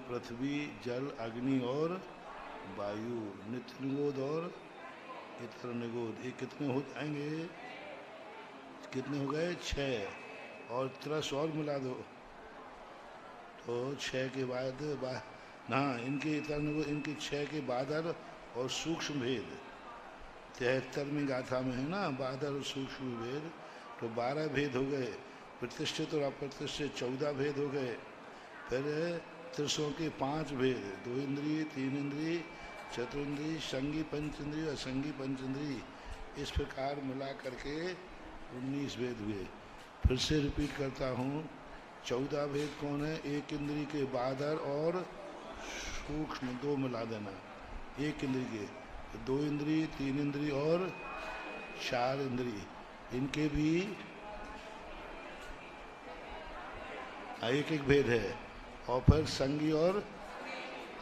पृथ्वी, जल, अग्नि और वायु, नित्य निगोद और इतर निगोद। ये कितने हो जाएंगे? कितने हो गए? 6। और 3 और मिला दो तो 6 के बाद ना इनके इतर निगोद, इनके 6 के बादर और सूक्ष्म भेद 73वीं गाथा में है ना, बादर और सूक्ष्म भेद, तो 12 भेद हो गए। प्रतिष्ठित और अप्रतिष्ठित 14 भेद हो गए। फिर त्रिशों के 5 भेद, 2 इंद्रिय, 3 इंद्रिय, चतुर्ंद्रिय, संगी पंचेंद्रिय, असंगी पंचेंद्रिय, इस प्रकार मिला करके 19 भेद हुए। फिर से रिपीट करता हूँ, 14 भेद कौन है? 1 इंद्रिय के बादर और सूक्ष्म 2 मिला देना। 1 इंद्रिय के 2 इंद्रिय, 3 इंद्रिय और 4 इंद्रिय, इनके भी एक भेद है। और फिर संगी और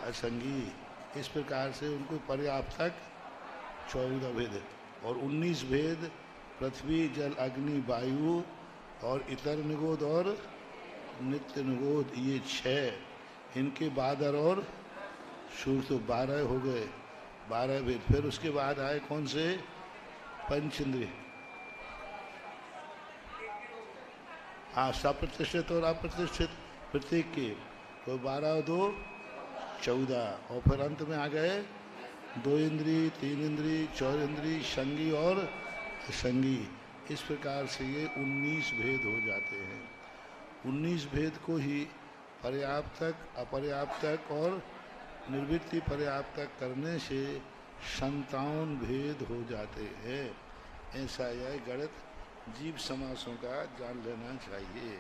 असंगी, इस प्रकार से उनको पर्याप्त तक 14 भेद और 19 भेद पृथ्वी, जल, अग्नि, वायु और इतर निगोद और नित्य निगोद, ये 6। इनके बादर और सूर्य तो 12 हो गए, 12 भेद। फिर उसके बाद आए कौन से? पंचेंद्रिय। हाँ, सप्रतिष्ठित और अप्रतिष्ठित प्रत्येक के, तो 12 और 2 14। और फिर अंत में आ गए 2 इंद्रिय, 3 इंद्रिय, 4 इंद्रिय, संगी और असंगी। इस प्रकार से ये 19 भेद हो जाते हैं। 19 भेद को ही पर्याप्तक, अपर्याप्तक और निर्वृत्ति पर्याप्तक करने से 57 भेद हो जाते हैं। ऐसा यह गणित जीव समासों का जान लेना चाहिए।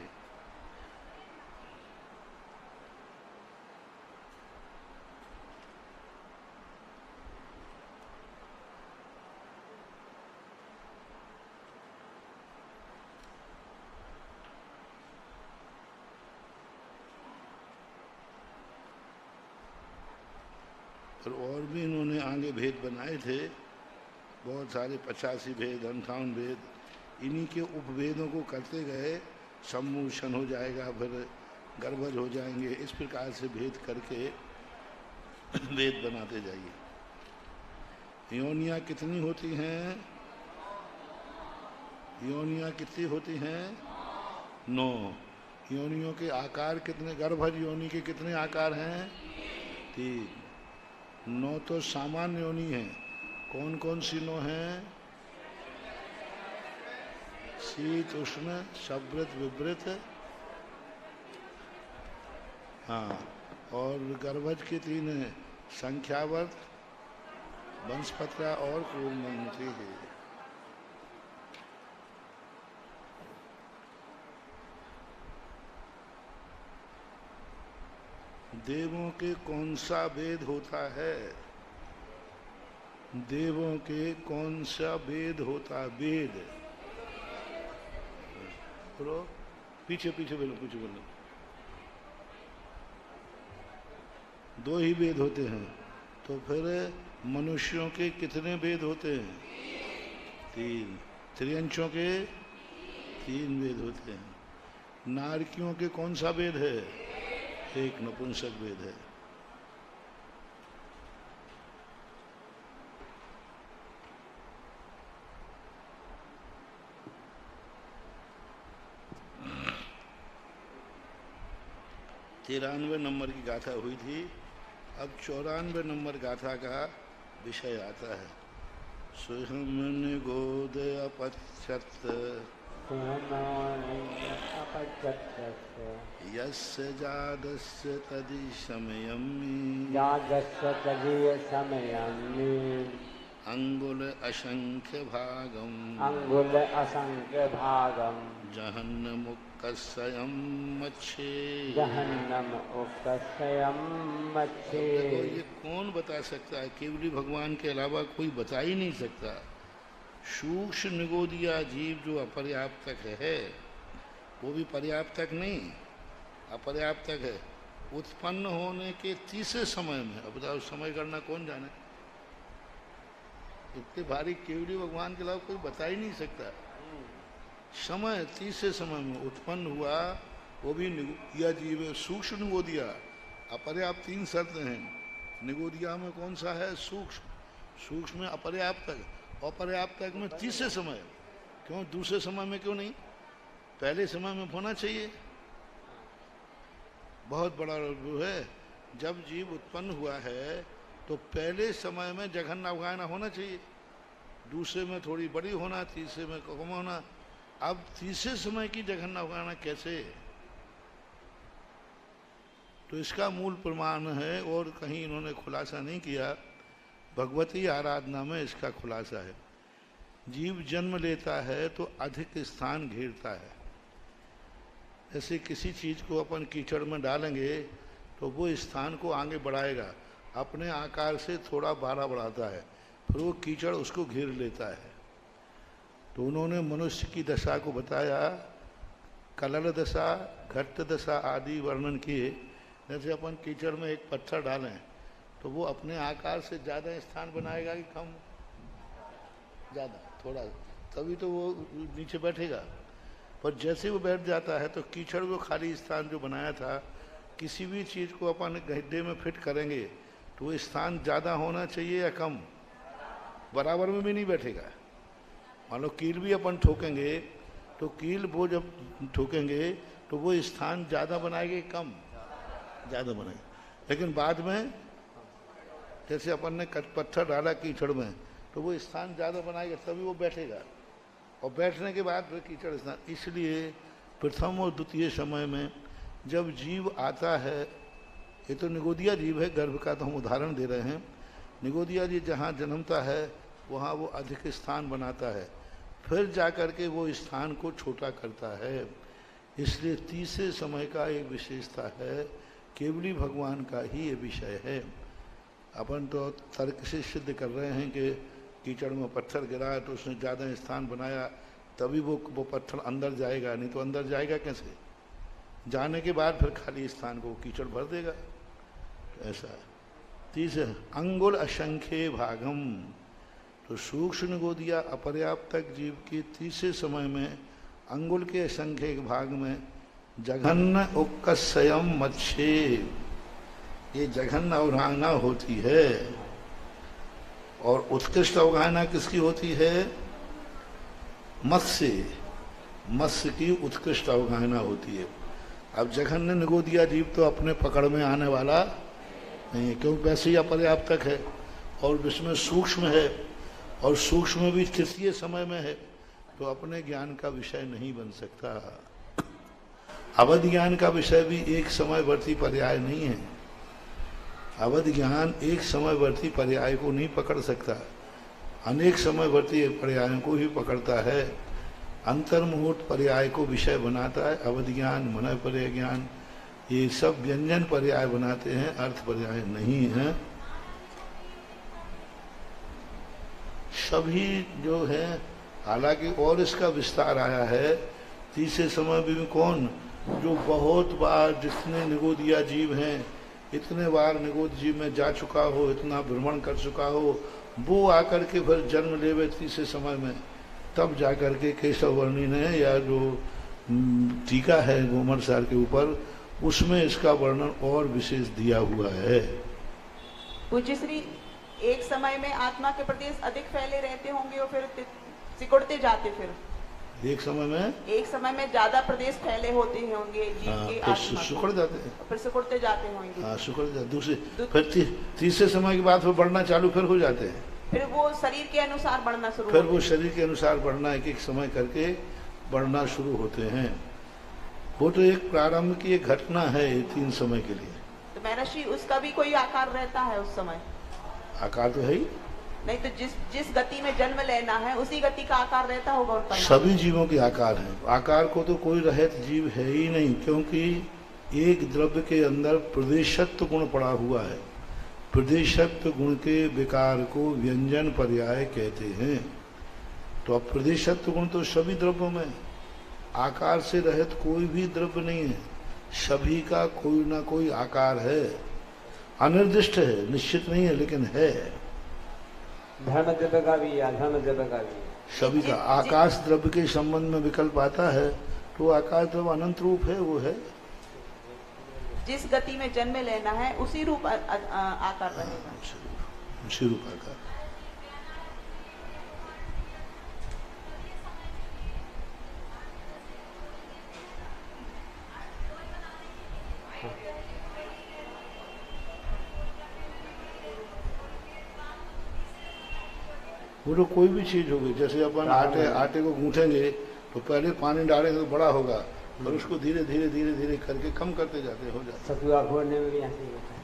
और भी इन्होंने आगे भेद बनाए थे, बहुत सारे, 85 भेद, 58 भेद। इन्हीं के उपभेदों को करते गए, सम्मोशन हो जाएगा, फिर गर्भज हो जाएंगे। इस प्रकार से भेद करके वेद बनाते जाइए। योनियाँ कितनी होती हैं? योनियाँ कितनी होती हैं? 9। योनियों के आकार कितने? गर्भज योनि के कितने आकार हैं? 3। 9 तो सामान्य योनि है। कौन कौन सी 9 हैं? शीत, उष्ण, सवृत, विवृत, हाँ। और गर्भज के 3 हैं, संख्यावर्त, वंशपत्रा और पूर्णमंत्री है। देवों के कौन सा वेद होता है? देवों के कौन सा वेद होता है? वेद बोलो, पीछे पीछे बोलो, पीछे बोलो। 2 ही वेद होते हैं। तो फिर मनुष्यों के कितने वेद होते हैं? 3। त्रियंचों के 3 वेद होते हैं। नारकियों के कौन सा वेद है? 1 नपुंसक वेद है। तिरानवे नंबर की गाथा हुई थी। अब 94 नंबर गाथा का विषय आता है। स्वयं निगोद अपच्छत यस्य जातस्य तदिशमयं अंगुल असंख्य भागम जहन्नमुक्तस्यं मच्छे। देखो ये कौन बता सकता है? केवली भगवान के अलावा कोई बता ही नहीं सकता। सूक्ष्म निगोदिया जीव जो अपर्याप्तक है वो भी पर्याप्तक नहीं, अपर्याप्तक है। उत्पन्न होने के तीसरे समय में, अब बताओ समय करना कौन जाने? इतने भारी केवली भगवान के अलावा कोई बता ही नहीं सकता। समय तीसरे समय में उत्पन्न हुआ, वो भी निगोदिया जीव है, सूक्ष्म निगोदिया। अपर्याप्त 3 शर्त हैं निगोदिया में। कौन सा है? सूक्ष्म। सूक्ष्म में अपर्याप्तक, अपर्याप्तक में तीसरे समय। क्यों दूसरे समय में क्यों नहीं? पहले समय में होना चाहिए। बहुत बड़ा वो है। जब जीव उत्पन्न हुआ है तो पहले समय में जघन अवगाहना होना चाहिए, दूसरे में थोड़ी बड़ी होना, तीसरे में कम होना। अब तीसरे समय की जघन अवगाहना कैसे? तो इसका मूल प्रमाण है और कहीं इन्होंने खुलासा नहीं किया। भगवती आराधना में इसका खुलासा है। जीव जन्म लेता है तो अधिक स्थान घेरता है। जैसे किसी चीज को अपन कीचड़ में डालेंगे तो वो स्थान को आगे बढ़ाएगा, अपने आकार से थोड़ा बाड़ा बढ़ाता है, फिर वो कीचड़ उसको घेर लेता है। तो उन्होंने मनुष्य की दशा को बताया, कलल दशा, घट्ट दशा आदि वर्णन किए। जैसे अपन कीचड़ में एक पत्थर डालें तो वो अपने आकार से ज़्यादा स्थान बनाएगा कि कम? ज़्यादा, थोड़ा, तभी तो वो नीचे बैठेगा। पर जैसे वो बैठ जाता है तो कीचड़ वो खाली स्थान जो बनाया था, किसी भी चीज़ को अपन गड्ढे में फिट करेंगे तो वो स्थान ज़्यादा होना चाहिए या कम? बराबर में भी नहीं बैठेगा। मान लो कील भी अपन ठोकेंगे तो कील वो जब ठोकेंगे तो वो स्थान ज़्यादा बनाएगी कम? ज़्यादा बनाएगी। लेकिन बाद में जैसे अपन ने पत्थर डाला कीचड़ में तो वो स्थान ज़्यादा बनाएगा, तभी वो बैठेगा। और बैठने के बाद फिर कीचड़ स्थान। इसलिए प्रथम और द्वितीय समय में जब जीव आता है, ये तो निगोदिया जीव है, गर्भ का तो हम उदाहरण दे रहे हैं। निगोदिया जी जहाँ जन्मता है वहाँ वो अधिक स्थान बनाता है, फिर जा कर के वो स्थान को छोटा करता है। इसलिए तीसरे समय का एक विशेषता है, केवली भगवान का ही ये विषय है। अपन तो तर्क से सिद्ध कर रहे हैं कि कीचड़ में पत्थर गिरा तो उसने ज़्यादा स्थान बनाया, तभी वो पत्थर अंदर जाएगा, नहीं तो अंदर जाएगा कैसे? जाने के बाद फिर खाली स्थान को कीचड़ भर देगा। तो ऐसा है। तीसरे अंगुल असंख्य भागम, तो सूक्ष्म निगोदिया अपर्याप्तक जीव के तीसरे समय में अंगुल के असंख्य भाग में जघन्य उक्कस्यम मत्स्ये, ये जघन्य अवगाहना होती है। और उत्कृष्ट अवगाहना किसकी होती है? मत्स्य, मत्स्य की उत्कृष्ट अवगाहना होती है। अब जघन्य निगोदिया जीव तो अपने पकड़ में आने वाला नहीं है, क्योंकि वैसे ही अपर्याप्तक है और इसमें सूक्ष्म है, और सूक्ष्म भी तृतीय समय में है, तो अपने ज्ञान का विषय नहीं बन सकता। अवध ज्ञान का विषय भी एक समयवर्ती पर्याय नहीं है। अवध ज्ञान एक समयवर्ती पर्याय को नहीं पकड़ सकता, अनेक समयवर्ती पर्यायों को ही पकड़ता है। अंतर्मुहूर्त पर्याय को विषय बनाता है अवध ज्ञान, मनय पर्याय ज्ञान, ये सब व्यंजन पर्याय बनाते हैं, अर्थ पर्याय नहीं है। सभी जो है, हालांकि और इसका विस्तार आया है तीसरे समय भी। कौन? जो बहुत बार जितने निगोदिया जीव हैं, इतने बार निगोद जीव में जा चुका हो, इतना भ्रमण कर चुका हो, वो आकर के फिर जन्म लेवे तीसरे समय में, तब जाकर के केशव वर्णि ने या जो टीका है गोमर सार के ऊपर, उसमें इसका वर्णन और विशेष दिया हुआ है। पूज्य श्री, एक समय में आत्मा के प्रदेश अधिक फैले रहते होंगे और फिर सिकुड़ते जाते, फिर एक समय में ज्यादा प्रदेश फैले होते होंगे जीव के आत्मा, सिकुड़ जाते हैं, फिर सिकुड़ते जाते होंगे। हाँ, सिकुड़ जाते। दूसरे फिर तीसरे समय के बाद फिर बढ़ना चालू फिर हो जाते हैं, फिर वो शरीर के अनुसार बढ़ना शुरू, फिर वो शरीर के अनुसार बढ़ना एक एक समय करके बढ़ना शुरू होते हैं। वो तो एक प्रारंभ की एक घटना है 3 समय के लिए। तो महर्षि उसका भी कोई आकार रहता है उस समय? आकार तो है ही नहीं, तो जिस गति में जन्म लेना है उसी गति का आकार रहता होगा उन पर। सभी जीवों के आकार हैं। आकार को तो कोई रहित जीव है ही नहीं, क्योंकि एक द्रव्य के अंदर प्रदेशत्व गुण पड़ा हुआ है। प्रदेशत्व गुण के विकार को व्यंजन पर्याय कहते हैं। तो अब प्रदेशत्व गुण तो सभी द्रव्यों में, आकार से रहित कोई भी द्रव्य नहीं है। सभी का कोई ना कोई आकार है, अनिर्दिष्ट है, निश्चित नहीं है, लेकिन है। धर्म द्रव्य का भी, अधर्म द्रव्य का भी, सभी का। आकाश द्रव्य के संबंध में विकल्प आता है तो आकाश द्रव्य अनंत रूप है, वो है। जिस गति में जन्म लेना है उसी रूप आकार रहेगा। उसी रूप आकार। वो तो कोई भी चीज होगी, जैसे अपन आटे को गूंथेंगे तो पहले पानी डालेंगे तो बड़ा होगा, और उसको धीरे धीरे धीरे धीरे करके कम करते जाते हो जाते। सतुआ घोड़ने में भी ऐसे ही होता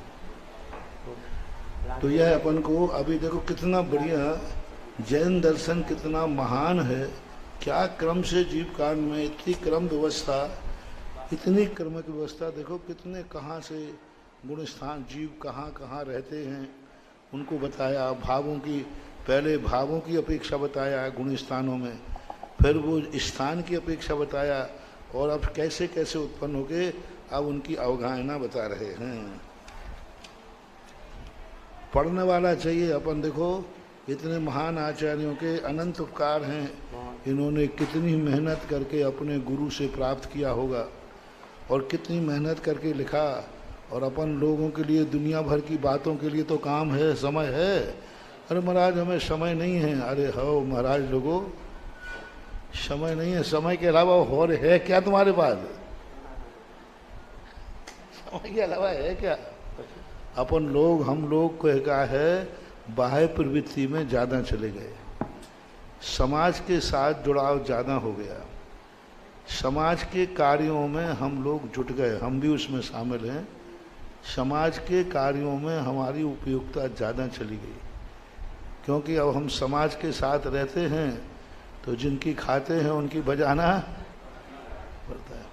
है। तो यह अपन को अभी देखो कितना बढ़िया जैन दर्शन कितना महान है। क्या क्रम से जीव कांड में इतनी क्रम व्यवस्था, इतनी क्रमिक व्यवस्था। देखो कितने कहाँ से गुण स्थान जीव कहाँ कहाँ रहते हैं उनको बताया। भावों की, पहले भावों की अपेक्षा बताया गुण स्थानों में, फिर वो स्थान की अपेक्षा बताया, और अब कैसे कैसे उत्पन्न हो गए अब उनकी अवगाहना बता रहे हैं। पढ़ने वाला चाहिए। अपन देखो इतने महान आचार्यों के अनंत उपकार हैं, इन्होंने कितनी मेहनत करके अपने गुरु से प्राप्त किया होगा, और कितनी मेहनत करके लिखा। और अपन लोगों के लिए, दुनिया भर की बातों के लिए तो काम है, समय है। अरे महाराज हमें समय नहीं है। अरे हो महाराज लोगों, समय नहीं है, समय के अलावा और है क्या तुम्हारे पास? समय के अलावा है क्या? अपन लोग, हम लोग को क्या है, बाह्य प्रवृत्ति में ज़्यादा चले गए, समाज के साथ जुड़ाव ज़्यादा हो गया, समाज के कार्यों में हम लोग जुट गए, हम भी उसमें शामिल हैं। समाज के कार्यों में हमारी उपयोगिता ज़्यादा चली गई, क्योंकि अब हम समाज के साथ रहते हैं तो जिनकी खाते हैं उनकी बजाना पड़ता है।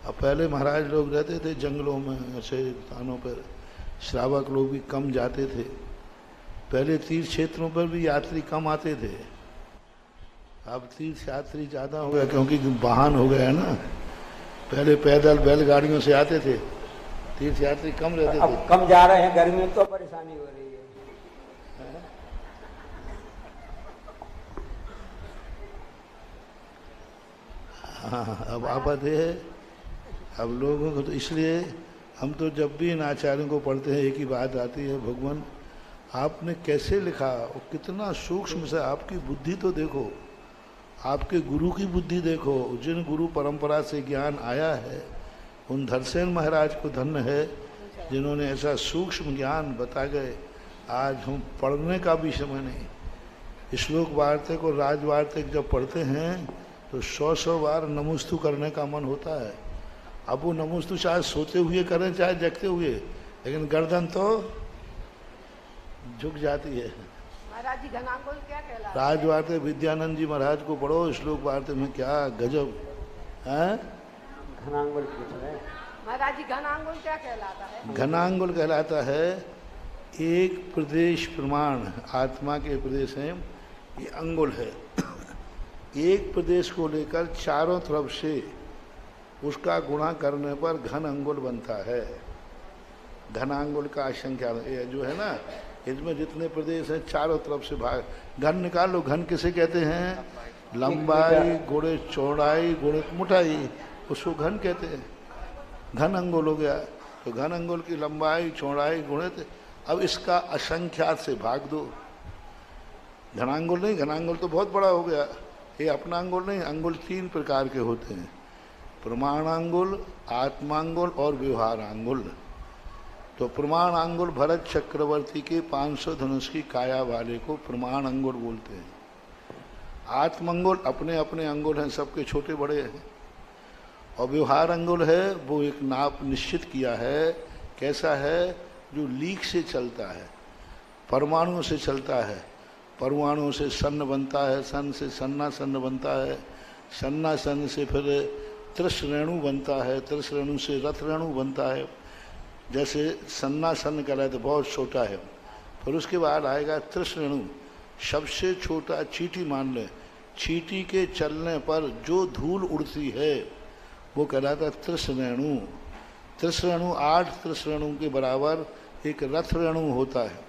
अब पहले महाराज लोग रहते थे जंगलों में, ऐसे स्थानों पर श्रावक लोग भी कम जाते थे। पहले तीर्थ क्षेत्रों पर भी यात्री कम आते थे, अब तीर्थ यात्री ज़्यादा हो गया, क्योंकि वाहन हो गया है ना। पहले पैदल बैलगाड़ियों से आते थे, तीर्थ यात्री कम रहते थे। अब कम जा रहे हैं, गर्मी में तो परेशानी हो रही है। हाँ, अब आफत है अब लोगों को। तो इसलिए हम तो जब भी इन आचार्यों को पढ़ते हैं एक ही बात आती है, भगवान आपने कैसे लिखा और कितना सूक्ष्म से। आपकी बुद्धि तो देखो, आपके गुरु की बुद्धि देखो। जिन गुरु परंपरा से ज्ञान आया है उन धरसेन महाराज को धन्य है, जिन्होंने ऐसा सूक्ष्म ज्ञान बता गए। आज हम पढ़ने का भी समय नहीं। श्लोक वार्तिक और राज वार्तिक जब पढ़ते हैं तो 100 बार नमस्तु करने का मन होता है। अब वो नमस्तु चाहे सोते हुए करें चाहे जगते हुए, लेकिन गर्दन तो झुक जाती है। महाराज जी घनांगुल क्या कहलाता है? राज वार्तिक विद्यानंद जी महाराज को पढ़ो, श्लोक वार्तिक में क्या गजब है। घनांगुल पूछ रहे हैं महाराज जी, घनांगुल क्या कहलाता है? घनांगुल कहलाता है एक प्रदेश प्रमाण, आत्मा के प्रदेश हैं ये अंगुल है। एक प्रदेश को लेकर चारों तरफ से उसका गुणा करने पर घन अंगुल बनता है। घनांगुल का असंख्या जो है ना, इसमें जितने प्रदेश हैं चारों तरफ से भाग घन निकाल लो। घन किसे कहते हैं? लंबाई गुणे चौड़ाई गुणे मोटाई, उसको घन कहते हैं। घन अंगुल हो गया, तो घन अंगुल की लंबाई चौड़ाई गुणित, अब इसका असंख्यात से भाग दो। घनांगुल नहीं, घनांगुल तो बहुत बड़ा हो गया। ये अपना अंगुल नहीं, अंगुल 3 प्रकार के होते हैं, प्रमाणांगुल, आत्मांगुल और व्यवहारांगुल। तो प्रमाणांगुल भरत चक्रवर्ती के 500 धनुष की काया वाले को प्रमाण अंगुल बोलते हैं। आत्मंगुल अपने अपने अंगुल हैं, सबके छोटे बड़े हैं, और व्यवहार अंगुल है वो एक नाप निश्चित किया है। कैसा है? जो लीक से चलता है, परमाणुओं से चलता है। परमाणुओं से सन्न बनता है, सन से सन्ना सन्न बनता है, सन्ना सन से फिर त्रिश रेणु बनता है, त्रिश रेणु से रथ रेणु बनता है। जैसे सन्ना सन्न का है तो बहुत छोटा है, फिर उसके बाद आएगा त्रिश रेणु, सबसे छोटा चींटी मान लें। चींटी के चलने पर जो धूल उड़ती है वो कहलाता है त्रिश रेणु। त्रिश रेणु 8 त्रिश रेणु के बराबर एक रथ रेणु होता है।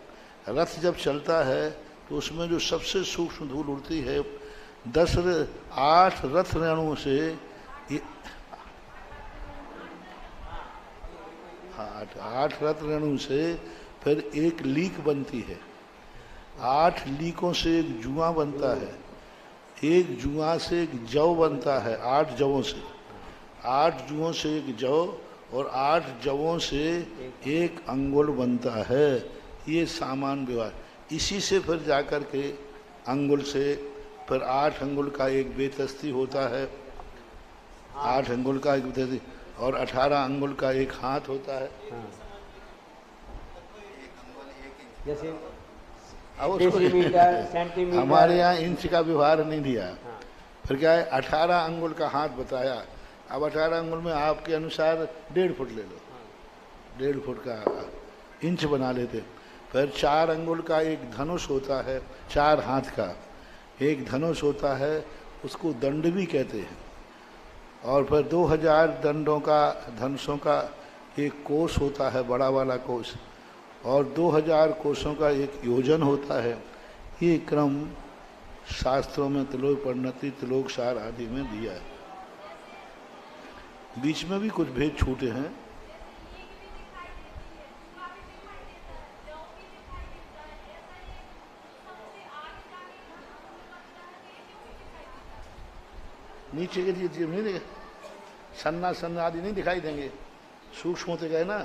रथ जब चलता है तो उसमें जो सबसे सूक्ष्म धूल उड़ती है 8 रथ रेणुओं से 8 रथ रेणु से फिर एक लीक बनती है। 8 लीकों से एक जुआ बनता है, एक जुआ से एक जौ बनता है, 8 जवों से, 8 जुओं से एक जौ, और 8 जवों से एक अंगुल बनता है। ये सामान्य व्यवहार। इसी से फिर जाकर के अंगुल से फिर 8 अंगुल का एक बेतस्ती होता है, 8 अंगुल का एक बेतस्ती, और 18 अंगुल का एक हाथ होता है। जैसे अब उसको सेंटीमीटर, हमारे यहाँ इंच का व्यवहार नहीं दिया। फिर क्या है, 18 अंगुल का हाथ बताया। अब 18 अंगुल में आपके अनुसार 1.5 फुट ले लो, 1.5 फुट का इंच बना लेते। फिर 4 अंगुल का एक धनुष होता है, 4 हाथ का एक धनुष होता है, उसको दंड भी कहते हैं। और फिर 2000 दंडों का, धनुषों का एक कोष होता है, बड़ा वाला कोष, और 2000 कोषों का एक योजन होता है। ये क्रम शास्त्रों में त्रिलोक परिणति, त्रिलोक सार आदि में दिया है। बीच में भी कुछ भेद छूटे हैं। नीचे के लिए नहीं देगा, सन्ना सन्ना आदि नहीं दिखाई देंगे, सूक्ष्म होते गए ना।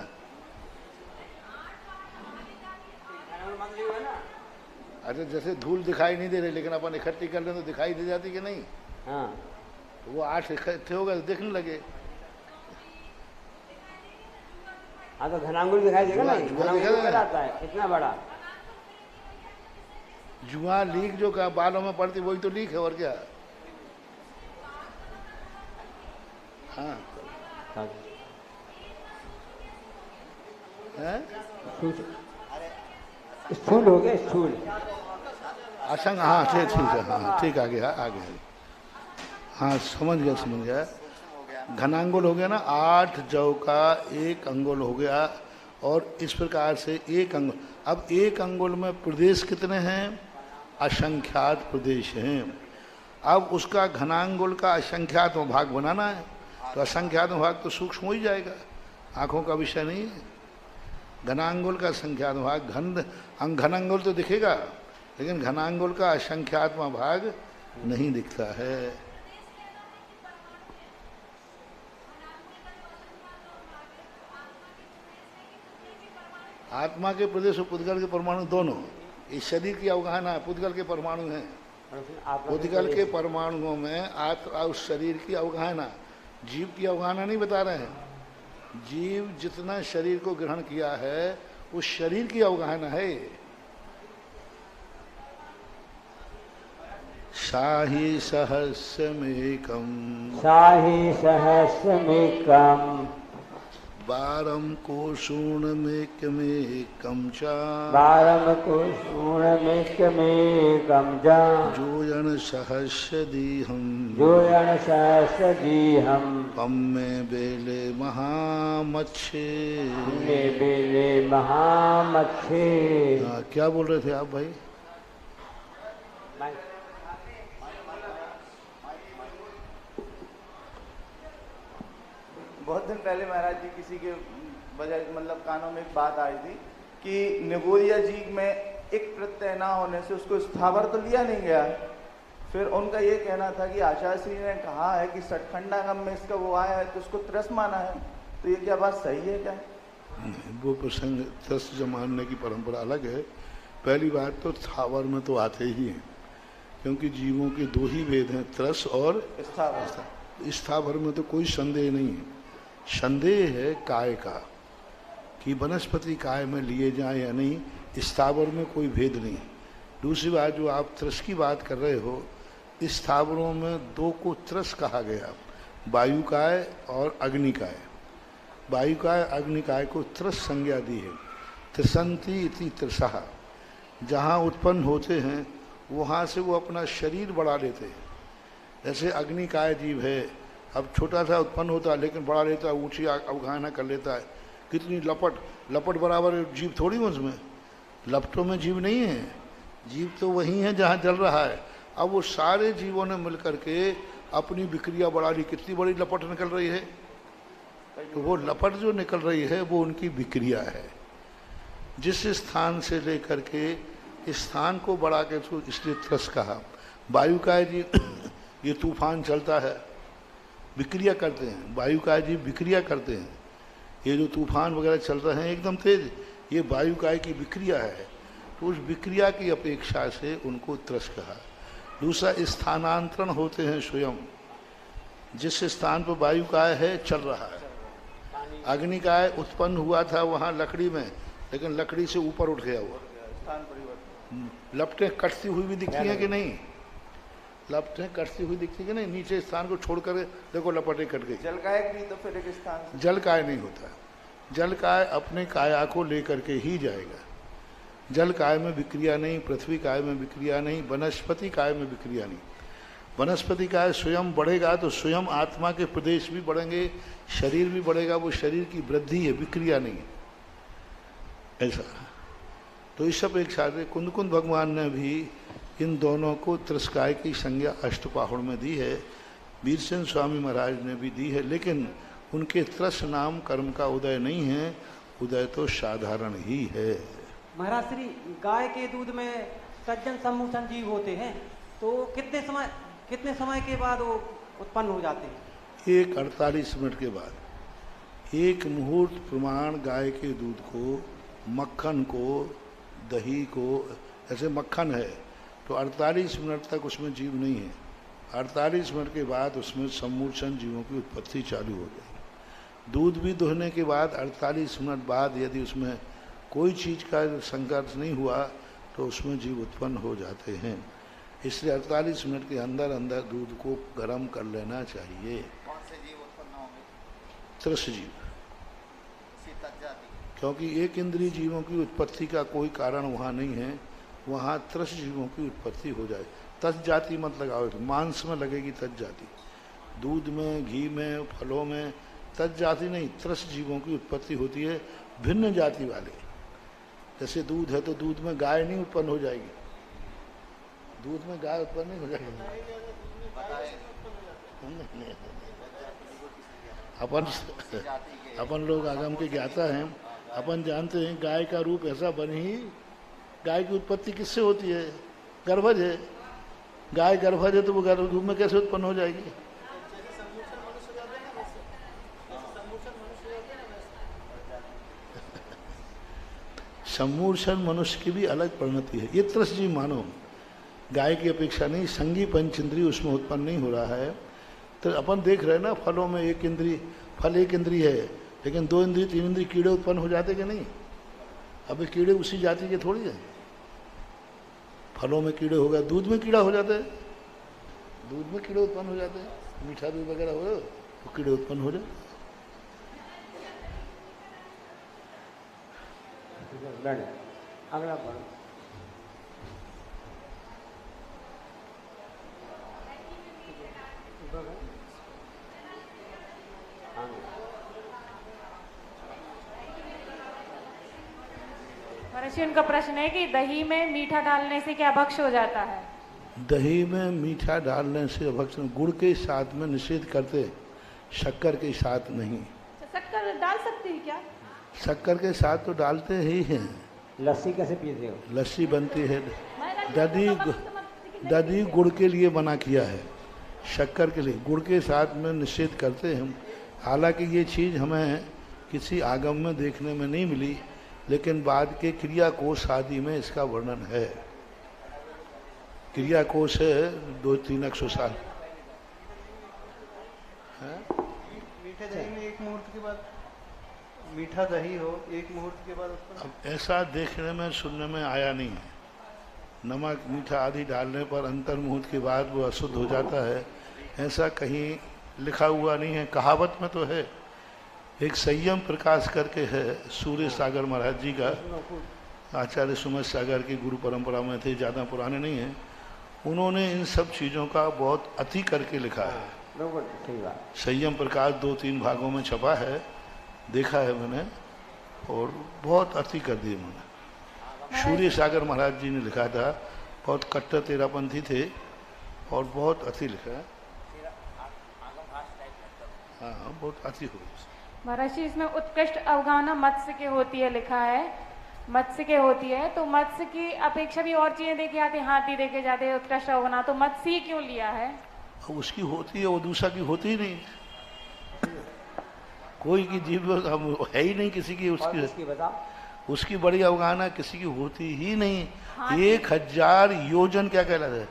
अरे जैसे धूल दिखाई नहीं दे रही, लेकिन अपन इकट्ठी कर लें तो दिखाई दे जाती कि नहीं? हाँ, तो वो 8 इकट्ठे हो गए तो देखने लगे। हाँ तो घनांगुल दिखाई देगा ना, घनांगुल आता है इतना बड़ा। जुआ लीक जो का बालों में पड़ती वही तो लीक है, और क्या? हाँ स्थूल हो गया, स्थूल असंग। हाँ ठीक है, हाँ ठीक, आ गया आ गया। हाँ समझ गया। घनांगुल हो गया ना, 8 जौ का एक अंगुल हो गया, और इस प्रकार से एक अंगुल। अब एक अंगुल में प्रदेश कितने हैं? असंख्यात प्रदेश हैं। अब उसका घनांगुल का असंख्यात भाग बनाना है, तो असंख्यात भाग तो सूक्ष्म हो ही जाएगा, आंखों का विषय नहीं है। घनांगुल का संख्यात भाग, घनांगुल तो दिखेगा, लेकिन घनांगुल का असंख्यात्म भाग नहीं दिखता है। आत्मा के प्रदेश और पुद्गल के परमाणु दोनों, इस शरीर की अवगाहना पुद्गल के परमाणु हैं। पुद्गल के परमाणुओं में उस शरीर की अवगाहना, जीव की अवगाहना नहीं बता रहे हैं। जीव जितना शरीर को ग्रहण किया है उस शरीर की अवगाहना है। साहि सहस्रमेकम, साहि सहस्रमेकम, बारम कोशूणमेकमेकम च, बारम कोशूणमेकमेकम च, जोयन सहस्रदीहम, जोयन सहस्रदीहम, पम्मे बेले महामच्छे, मे बेले महामच्छे। क्या बोल रहे थे आप भाई? बहुत दिन पहले महाराज जी किसी के वजह मतलब कानों में एक बात आई थी कि निगोरिया जी में एक प्रत्यय ना होने से उसको स्थावर तो लिया नहीं गया। फिर उनका ये कहना था कि आचार्य श्री ने कहा है कि सटखंडागम में इसका वो आया है तो उसको त्रस माना है, तो ये क्या बात सही है क्या? वो प्रसंग त्रस मानने की परंपरा अलग है। पहली बात तो स्थावर में तो आते ही हैं, क्योंकि जीवों के दो ही भेद हैं, त्रस और स्थावर। स्थावर में तो कोई संदेह नहीं है। संदेह है काय का कि वनस्पति काय में लिए जाए या नहीं, स्थावर में कोई भेद नहीं। दूसरी बात, जो आप त्रस की बात कर रहे हो, स्थावरों में दो को त्रस कहा गया, वायु काय और अग्नि काय। वायु काय अग्नि काय को त्रस संज्ञा दी है। त्रसंती इति त्रसः, जहाँ उत्पन्न होते हैं वहाँ से वो अपना शरीर बढ़ा लेते हैं। जैसे अग्नि काय जीव है, अब छोटा सा उत्पन्न होता है लेकिन बढ़ा लेता है, ऊंची अवगाहना कर लेता है। कितनी लपट बराबर जीव थोड़ी उसमें, लपटों में जीव नहीं है, जीव तो वही है जहाँ जल रहा है। अब वो सारे जीवों ने मिलकर के अपनी विक्रिया बढ़ा ली, कितनी बड़ी लपट निकल रही है। तो वो लपट जो निकल रही है वो उनकी विक्रिया है। जिस स्थान से लेकर के इस स्थान को बढ़ा के तो इसलिए त्रस कहा। वायु का जी ये तूफान चलता है, विक्रिया करते हैं, वायु का जी विक्रिया करते हैं। ये जो तूफान वगैरह चल रहे हैं एकदम तेज, ये वायु काय की विक्रिया है। तो उस विक्रिया की अपेक्षा से उनको त्रस कहा। दूसरा, स्थानांतरण होते हैं स्वयं। जिस स्थान पर वायु काय है चल रहा है, अग्नि काय उत्पन्न हुआ था वहाँ लकड़ी में, लेकिन लकड़ी से ऊपर उठ गया हुआ, स्थान परिवर्तन। लपटें कटती हुई भी दिखती हैं कि नहीं? लपटें कटती हुई दिखती कि नहीं? नीचे स्थान को छोड़कर देखो लपटें कट गई। जल काय भी तो फिर एक स्थान से जल काय नहीं होता। जल काय अपने काया को लेकर के ही जाएगा। जल काय में विक्रिया नहीं, पृथ्वी काय में विक्रिया नहीं, वनस्पति काय में विक्रिया नहीं। वनस्पति काय स्वयं बढ़ेगा तो स्वयं आत्मा के प्रदेश भी बढ़ेंगे, शरीर भी बढ़ेगा, वो शरीर की वृद्धि है, विक्रिया नहीं है। ऐसा तो इस अपेक्षा से कुंद भगवान ने भी इन दोनों को त्रस्काय की संज्ञा अष्टपाहुड़ में दी है, वीरसेन स्वामी महाराज ने भी दी है, लेकिन उनके त्रस नाम कर्म का उदय नहीं है, उदय तो साधारण ही है। महाराज श्री, गाय के दूध में सज्जन सम्मोचन जीव होते हैं, तो कितने समय के बाद वो उत्पन्न हो जाते हैं? एक 48 मिनट के बाद। एक मुहूर्त प्रमाण गाय के दूध को, मक्खन को, दही को, ऐसे मक्खन है तो 48 मिनट तक उसमें जीव नहीं है। 48 मिनट के बाद उसमें सम्मोचन जीवों की उत्पत्ति चालू हो गई। दूध भी दुहने के बाद 48 मिनट बाद यदि उसमें कोई चीज़ का संघर्ष नहीं हुआ तो उसमें जीव उत्पन्न हो जाते हैं। इसलिए 48 मिनट के अंदर अंदर दूध को गर्म कर लेना चाहिए। कौन से जीव उत्पन्न होंगे? त्रस जीव, जाति। क्योंकि एक इंद्रिय जीवों की उत्पत्ति का कोई कारण वहाँ नहीं है, वहाँ त्रस जीवों की उत्पत्ति हो जाए। तज जाति मत लगाओ, मांस में लगेगी तज जाति, दूध में, घी में, फलों में तज जाति नहीं, त्रस जीवों की उत्पत्ति होती है, भिन्न जाति वाले। जैसे दूध है तो दूध में गाय नहीं उत्पन्न हो जाएगी, दूध में गाय उत्पन्न नहीं हो जाएगी। अपन लोग आगम के ज्ञाता हैं, अपन जानते हैं गाय का रूप ऐसा बन ही, गाय की उत्पत्ति किससे होती है? गर्भज है। गाय गर्भज है तो वो गर्भ रूप में कैसे उत्पन्न हो जाएगी? सम्मूर्छन मनुष्य की भी अलग परिणति है। ये त्रस जीव मानो, गाय की अपेक्षा नहीं, संगी पंचेंद्रिय उसमें उत्पन्न नहीं हो रहा है। तो अपन देख रहे हैं ना, फलों में एक इंद्रिय, फल एक इंद्रिय है, लेकिन 2 इंद्रिय 3 इंद्रिय कीड़े उत्पन्न हो जाते कि नहीं? अब ये कीड़े उसी जाति के थोड़ी है। फलों में कीड़े हो गए, दूध में कीड़ा हो जाता है, दूध में कीड़े उत्पन्न हो जाते हैं, मीठा दूध वगैरह हो तो कीड़े उत्पन्न हो जाते। अगला पढ़ो। महर्षि, उनका प्रश्न है कि दही में मीठा डालने से क्या भक्ष हो जाता है? दही में मीठा डालने से भक्ष, गुड़ के साथ में निषेध करते, शक्कर के साथ नहीं। शक्कर डाल सकते हैं क्या? शक्कर के साथ तो डालते ही हैं। लस्सी कैसे पीते हो? लस्सी बनती है, दही गुड़ के लिए बना किया है, शक्कर के लिए गुड़ के साथ में निषेध करते हैं। हालांकि ये चीज़ हमें किसी आगम में देखने में नहीं मिली, लेकिन बाद के क्रिया कोश आदि में इसका वर्णन है। क्रिया कोश है 200-300 साल है। मीठे दही में एक मुहूर्त के बाद मीठा दही हो, एक मुहूर्त के बाद उसको अब ऐसा देखने में सुनने में आया नहीं है। नमक मीठा आदि डालने पर अंतर मुहूर्त के बाद वो अशुद्ध हो जाता है, ऐसा कहीं लिखा हुआ नहीं है। कहावत में तो है। एक संयम प्रकाश करके है सूर्य सागर महाराज जी का, आचार्य सुमत सागर की गुरु परंपरा में थे, ज़्यादा पुराने नहीं हैं। उन्होंने इन सब चीज़ों का बहुत अति करके लिखा है। संयम प्रकाश 2-3 भागों में छपा है, देखा है मैंने, और बहुत अति कर दिए मैंने। सूर्य सागर महाराज जी ने लिखा था, बहुत कट्टर तेरापंथी थे और बहुत अति लिखा है। हाँ, बहुत अति हो गई। महाराज जी इसमें उत्कृष्ट अवगाहना मत्स्य के होती है, लिखा है मत्स्य के होती है, तो मत्स्य की अपेक्षा भी और चीजें देखे जाती है, हाथी देखे जाते हैं, उत्कृष्ट अवगाहना, तो मत्स्य क्यों लिया है? उसकी होती है, वो दूसरा की होती ही नहीं। कोई की जीव है ही नहीं किसी की, उसकी बड़ी अवगाहना किसी की होती ही नहीं। 1000 योजन क्या कहलाता है?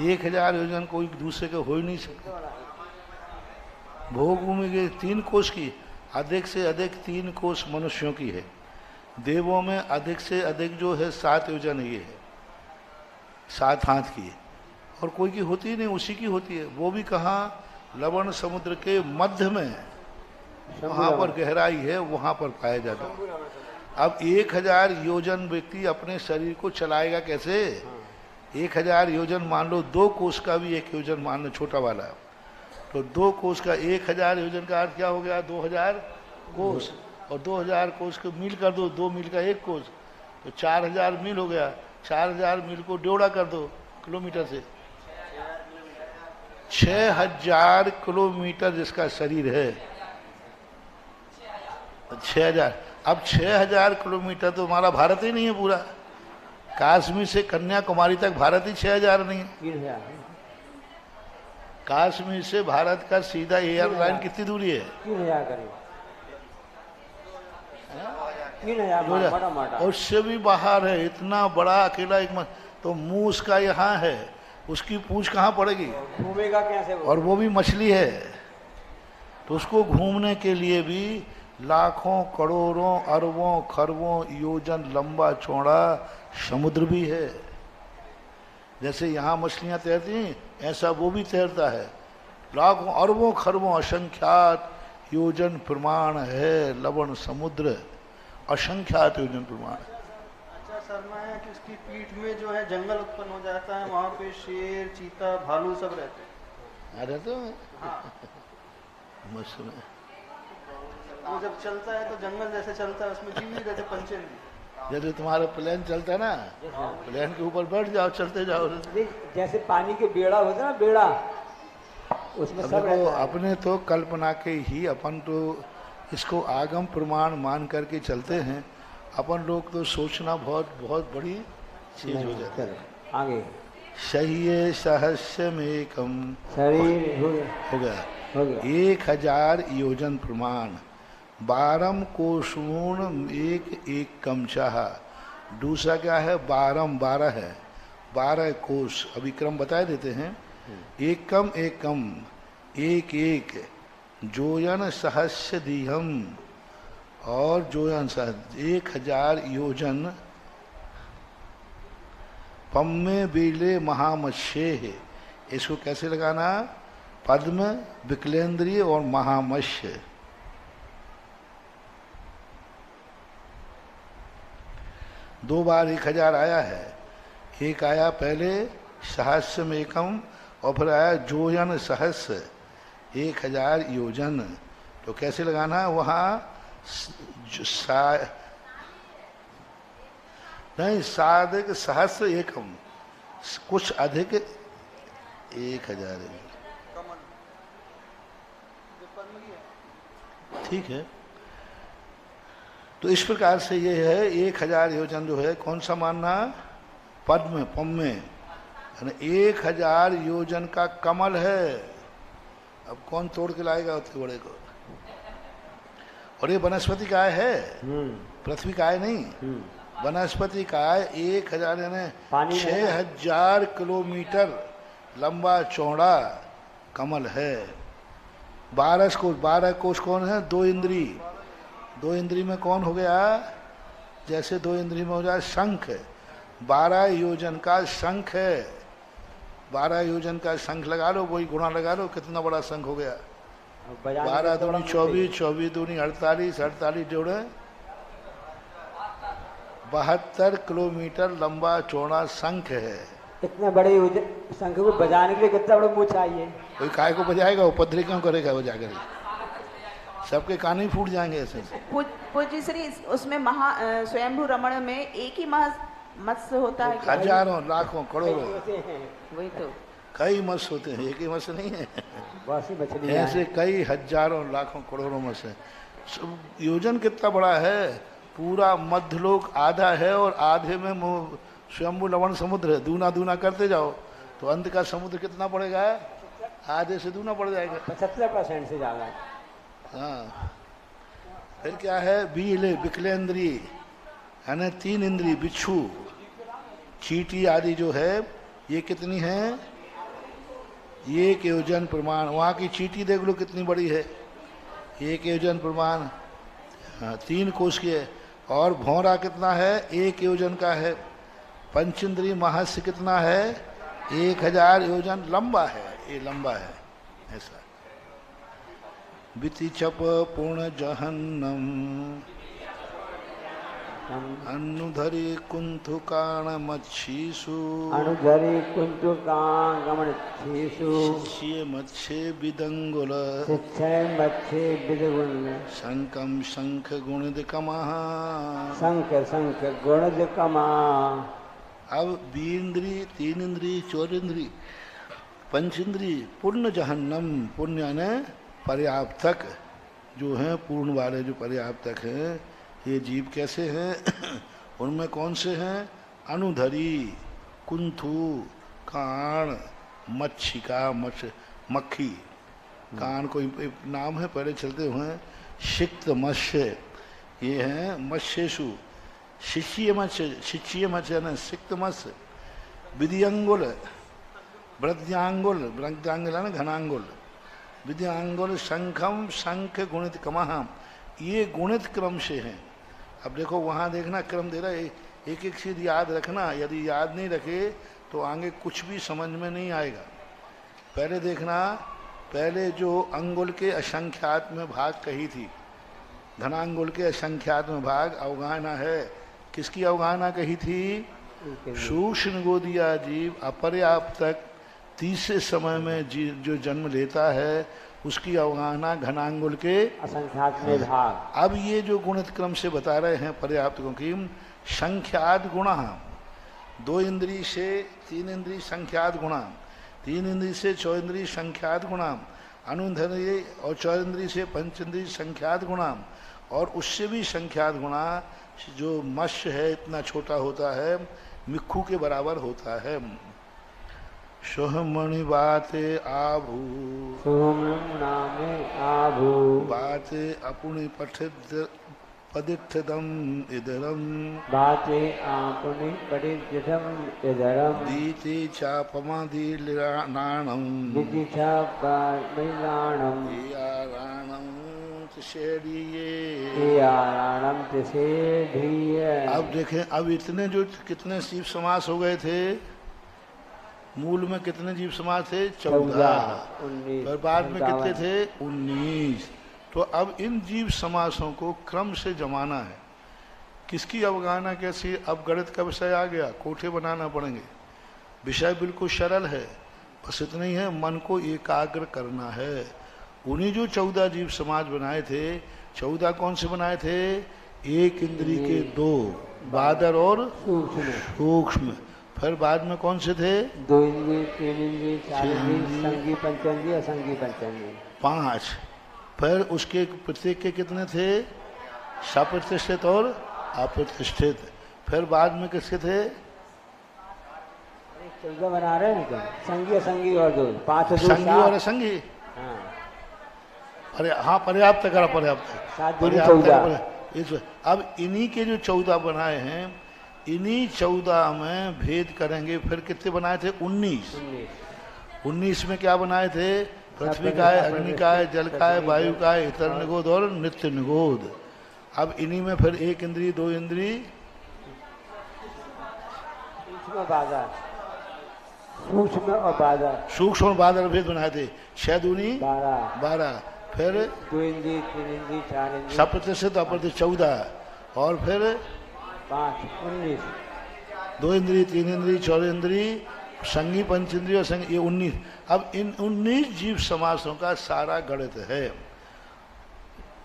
1000 योजन कोई दूसरे के हो ही नहीं सकते। भोग भूमि के 3 कोष की अधिक से अधिक 3 कोष मनुष्यों की है। देवों में अधिक से अधिक जो है 7 योजन ये है, 7 हाथ की, और कोई की होती ही नहीं, उसी की होती है। वो भी कहाँ? लवण समुद्र के मध्य में, वहाँ पर गहराई है, वहाँ पर पाया जाता है। अब 1000 योजन व्यक्ति अपने शरीर को चलाएगा कैसे? 1000 योजन मान लो, 2 कोष का भी 1 योजन मान लो, छोटा वाला, तो 2 कोष का 1000 योजन का अर्थ क्या हो गया? 2000 कोष, और 2000 कोष को मील कर दो, 2 मील का 1 कोष, तो 4000 मील हो गया। 4000 मील को ड्योड़ा कर दो किलोमीटर से, 6000 किलोमीटर जिसका शरीर है, 6000। अब 6000 किलोमीटर तो हमारा भारत ही नहीं है पूरा। कश्मीर से कन्याकुमारी तक भारत ही 6000 नहीं है। कश्मीर से भारत का सीधा एयरलाइन कितनी दूरी है? 3000 और उससे भी बाहर है। इतना बड़ा अकेला एक तो मूस का यहाँ है, उसकी पूंछ कहाँ पड़ेगी? घूमेगा कैसे? और वो भी मछली है, तो उसको घूमने के लिए भी लाखों करोड़ों अरबों खरबों योजन लंबा चौड़ा समुद्र भी है। जैसे यहाँ मछलियाँ तैरती, ऐसा वो भी तैरता है। लाखों अरबों खरबों असंख्यात योजन प्रमाण है लवण समुद्र, असंख्यात योजन प्रमाण। अच्छा शर्मा है कि उसकी पीठ में जो है जंगल उत्पन्न हो जाता है, वहाँ पे शेर, चीता, भालू सब रहते हैं। रहते हैं। हाँ। वो जब चलता है तो जंगल जैसे चलता है, उसमें जीव नहीं रहते, पंछी नहीं। जैसे तुम्हारा प्लेन चलता है ना, प्लेन के ऊपर बैठ जाओ, चलते जाओ। जैसे पानी के बेड़ा होता है ना, बेड़ा, उसमें सब रहता है। अपने तो कल्पना के ही, अपन तो इसको आगम प्रमाण मान करके चलते हैं। अपन लोग तो सोचना बहुत बहुत बड़ी चीज हो जाती है। आगे सही सहस्य में कम शरीर हो गया 1000 योजन प्रमाण, 12 कोषूण एक कम चाह। दूसरा क्या है? 12 है, 12 कोष। अभी क्रम बता देते हैं। एक कम एक जोयन सहस्य दीहम, और जोयन सहस्य 1000 योजन पम्मे बेले महामत्स्ये है। इसको कैसे लगाना? पद्म, विकलेंद्रीय और महामत्स्य। दो बार 1000 आया है। एक आया पहले सहस्य में एकम, और फिर आया जोयन सहस्य 1000 योजन। तो कैसे लगाना? वहाँ नहीं, साधिक सहस्र एकम, कुछ अधिक 1000। ठीक है। तो इस प्रकार से ये है 1000 योजन जो है, कौन सा मानना? पद्म, पम्मे, 1000 योजन का कमल है। अब कौन तोड़ के लाएगा उतने बड़े को? और ये वनस्पति काय है, पृथ्वी काय नहीं। वनस्पति काय 1000 यानी पानी में है। 6000 किलोमीटर लंबा चौड़ा कमल है। 12 कोश कौन है? 2 इंद्री। 2 इंद्री में कौन हो गया? जैसे 2 इंद्री में हो जाए शंख। 12 योजन का शंख है। 12 योजन का शंख लगा लो, वही गुणा लगा लो, कितना बड़ा शंख हो गया। 12 दूनी 24, 24 दूनी 48, 48 जोड़े 72 किलोमीटर लंबा चौड़ा शंख है। इतने बड़े शंख को बजाने के लिए कितना बड़ा मुंह चाहिए? कोई काय को बजाएगा? उपद्रव क्यों करेगा वो जाकर? सबके कान ही फूट जाएंगे ऐसे। पूज्य श्री उसमें स्वयंभू रमण में एक ही मत्स्य होता है क्या? हजारों लाखों करोड़ों वही तो कई मत्स्य होते हैं, एक ही मत्स्य नहीं है। बहुत सी मछली ऐसे कई हजारों लाखों करोड़ों मत्स्य। योजन कितना बड़ा है? पूरा मध्यलोक आधा है और आधे में स्वयंभू लवण समुद्र है। दूना दूना करते जाओ तो अंत का समुद्र कितना पड़ेगा? आधे से दूना पड़ जाएगा। 75% से ज्यादा। हाँ, फिर क्या है? बिकलेंद्री यानी 3 इंद्री, बिच्छू, चींटी आदि जो है ये कितनी है? 1 योजन प्रमाण। वहाँ की चींटी देख लो कितनी बड़ी है, 1 योजन प्रमाण। हाँ, 3 कोश की है। और भौरा कितना है? 1 योजन का है। पंचेंद्री महस्य कितना है? 1000 योजन लंबा है, ये लंबा है ऐसा। बिति चप पूर्ण जहन्नम अनुधरी कुंथुकाण मच्छीसु अनुधरी कुंथुकाण मच्छीसु शिष्य मत्स्य विदंगुल शिक्षय मत्स्य विदंगुल शंकम शंख गुणित कमः शंख शंख गुणित कमः। अब 2 इंद्री, 3 इंद्री, 4 इंद्री, पंचेंद्री पूर्ण जहन्नम। पुण्य यानी पर्याप्तक जो हैं, पूर्ण वाले जो पर्याप्तक हैं। ये जीव कैसे हैं? उनमें कौन से हैं? अनुधरी, कुंथु, काण, मच्छिका, मक्खी, काण कोई नाम है पहले चलते हुए, सिक्त मत्स्य, ये हैं मत्स्येषु। शिष्य मत्स्य यानी सिक्त मत्स्य। विधियंगुल, वृद्धांगुल, वृद्धांगुल है ना घनांगुल, विधियांगुल, शंखम शंख गुणित कमः, ये गुणित क्रम से हैं। अब देखो वहाँ देखना क्रम दे रहा है, एक एक चीज याद रखना। यदि याद नहीं रखे तो आगे कुछ भी समझ में नहीं आएगा। पहले देखना, पहले जो अंगुल के असंख्यात में भाग कही थी, घनांगुल के असंख्यात में भाग अवगाहना है। किसकी अवगाहना कही थी? सूक्ष्म गोदिया जीव अपर्याप्तक तीसरे समय में जो जन्म लेता है उसकी अवगाहना घनांगुल के असंख्यात में भाग। अब ये जो गुणित क्रम से बता रहे हैं पर्याप्तकों की, संख्यात गुणा, 2 इंद्री से 3 इंद्री संख्यात गुणा, 3 इंद्री से 4 इंद्री संख्यात गुणा, अनुधरी और 4 इंद्री से पंचेंद्री संख्यात गुणा, और उससे भी संख्यात गुणा जो मत्स्य है इतना छोटा होता है, मिक्खू के बराबर होता है। सोहमणि बाते आभू, नामे आभू, बाते अपुनि पदिठदम इधरम, बाते आपुनि पदिठदम इधरम, दीति चापमादि नाणम, दीति चापमिलाणम, याराणम तिसेड़िये, याराणम तिसेड़िये। अब देखें, अब इतने जो कितने जीव समास हो गए थे, मूल में कितने जीव समास थे? 14। पर बाद में कितने थे? 19। तो अब इन जीव समासों को क्रम से जमाना है। किसकी अवगाहना कैसी? अब गणित का विषय आ गया, कोठे बनाना पड़ेंगे। विषय बिल्कुल सरल है, बस इतना ही है, मन को एकाग्र करना है। उन्हीं जो 14 जीव समाज बनाए थे, 14 कौन से बनाए थे? 1 इंद्री के 2, बादर और सूक्ष्म। फिर बाद में कौन से थे? 2 इंद्री, 3 इंद्री, 4 इंद्री, संगी पंचेंद्री, असंगी पंचेंद्री, 5। फिर उसके प्रत्येक के कितने थे? सप्रतिष्ठित और अप्रतिष्ठित। फिर बाद में किसके थे? 14 बना रहे हैं क्या? संगी असंगी और 2, 5 संगी और असंगी। अरे हाँ, पर्याप्त करा, पर्याप्त। अब इन्हीं के जो 14 बनाए हैं, इन्हीं 14 में भेद करेंगे। फिर कितने बनाए थे? 19। 19 में क्या बनाए थे? पृथ्वी का है, अग्नि का है, जल का है, वायु का है, इतर निगोद और नित्य निगोद। अब इन्हीं में फिर 1 इंद्री, 2 इंद्री, सूक्ष्म और बादल, सूक्ष्म और बादल भेद बनाए थे। 6 दूनी 12, फिर 2 इंद्री, 3 इंद्री, 4 इंद्री, सप्रतिशत अप्रतिशत 14, और फिर 5, 19, 2 इंद्री, 3 इंद्री, 4 इंद्री, संगी, पंच इंद्री और संगी, ये 19। अब इन 19 जीव समासों का सारा गणित है।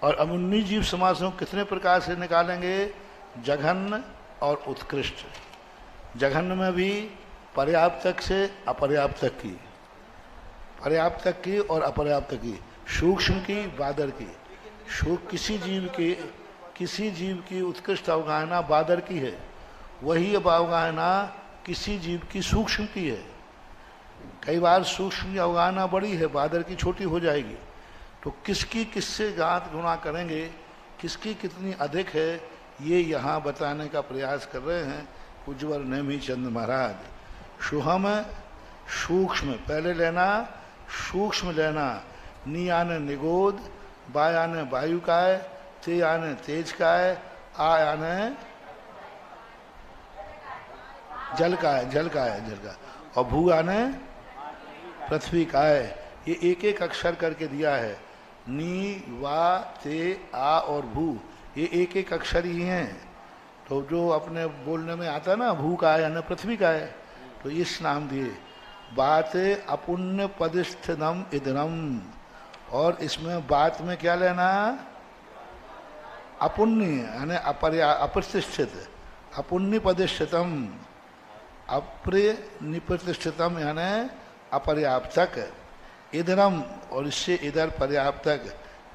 और अब 19 जीव समासों कितने प्रकार से निकालेंगे? जघन्य और उत्कृष्ट। जघन्य में भी पर्याप्तक से अपर्याप्तक की, पर्याप्तक की और अपर्याप्तक की, सूक्ष्म की, बादर की। किसी जीव की उत्कृष्ट अवगाहना बादर की है, वही अब अवगाहना किसी जीव की सूक्ष्म की है। कई बार सूक्ष्म की अवगाहना बड़ी है, बादर की छोटी हो जाएगी। तो किसकी किससे घात गुणा करेंगे, किसकी कितनी अधिक है, ये यहाँ बताने का प्रयास कर रहे हैं उज्ज्वल नेमी चंद महाराज। शुहम सूक्ष्म पहले लेना, सूक्ष्म लेना, नी आने निगोद, बाय आने वायु का है, ते आने तेज का है, आ आने जल का है, जल का है, जल का, और भू आने पृथ्वी का है। ये एक एक अक्षर करके दिया है। नी, वा, ते, आ और भू, ये एक एक अक्षर ही हैं। तो जो अपने बोलने में आता है ना, भू का है यानी पृथ्वी का है, तो इस नाम दिए। बात अपुण्य पदिष्ठनम इदनम, और इसमें बात में क्या लेना? अपुण्य यानी अप्रतिष्ठित, अपुण्य पदिष्ठितम, अप्रिय निप्रतिष्ठितम यानी अपर्याप्तक, इधरम और इससे इधर पर्याप्तक।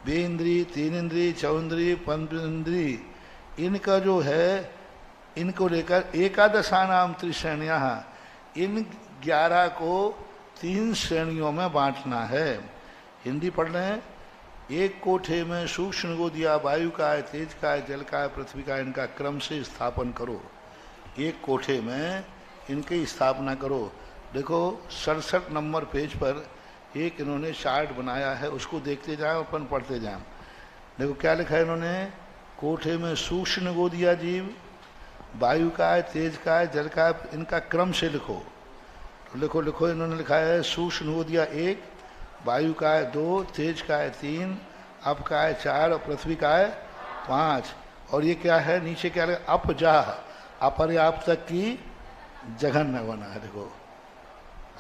2 इंद्री, 3 इंद्री, 4 इंद्री, 5 इंद्री, इनका जो है, इनको लेकर एकादशानाम त्रिश्रेणियाँ, इन 11 को 3 श्रेणियों में बांटना है। हिंदी पढ़ लें। एक कोठे में सूक्ष्म को दिया, वायु का है, तेज का है, जल का है, पृथ्वी का है, इनका क्रम से स्थापन करो। एक कोठे में इनकी स्थापना करो। देखो 67 नंबर पेज पर एक इन्होंने चार्ट बनाया है, उसको देखते जाएं, अपन पढ़ते जाएं। देखो क्या लिखा है इन्होंने? कोठे में सूक्ष्म को दिया जीव, वायु का है, तेज का है, जल का है, इनका क्रम से लिखो। तो लिखो लिखो, इन्होंने लिखा है सूक्ष्म को दिया 1, वायु का है 2, तेज का है 3, अप का है 4 और पृथ्वी का है 5। और ये क्या है नीचे क्या है? अप जा, अपर्याप्तक की जघन्य बना है। देखो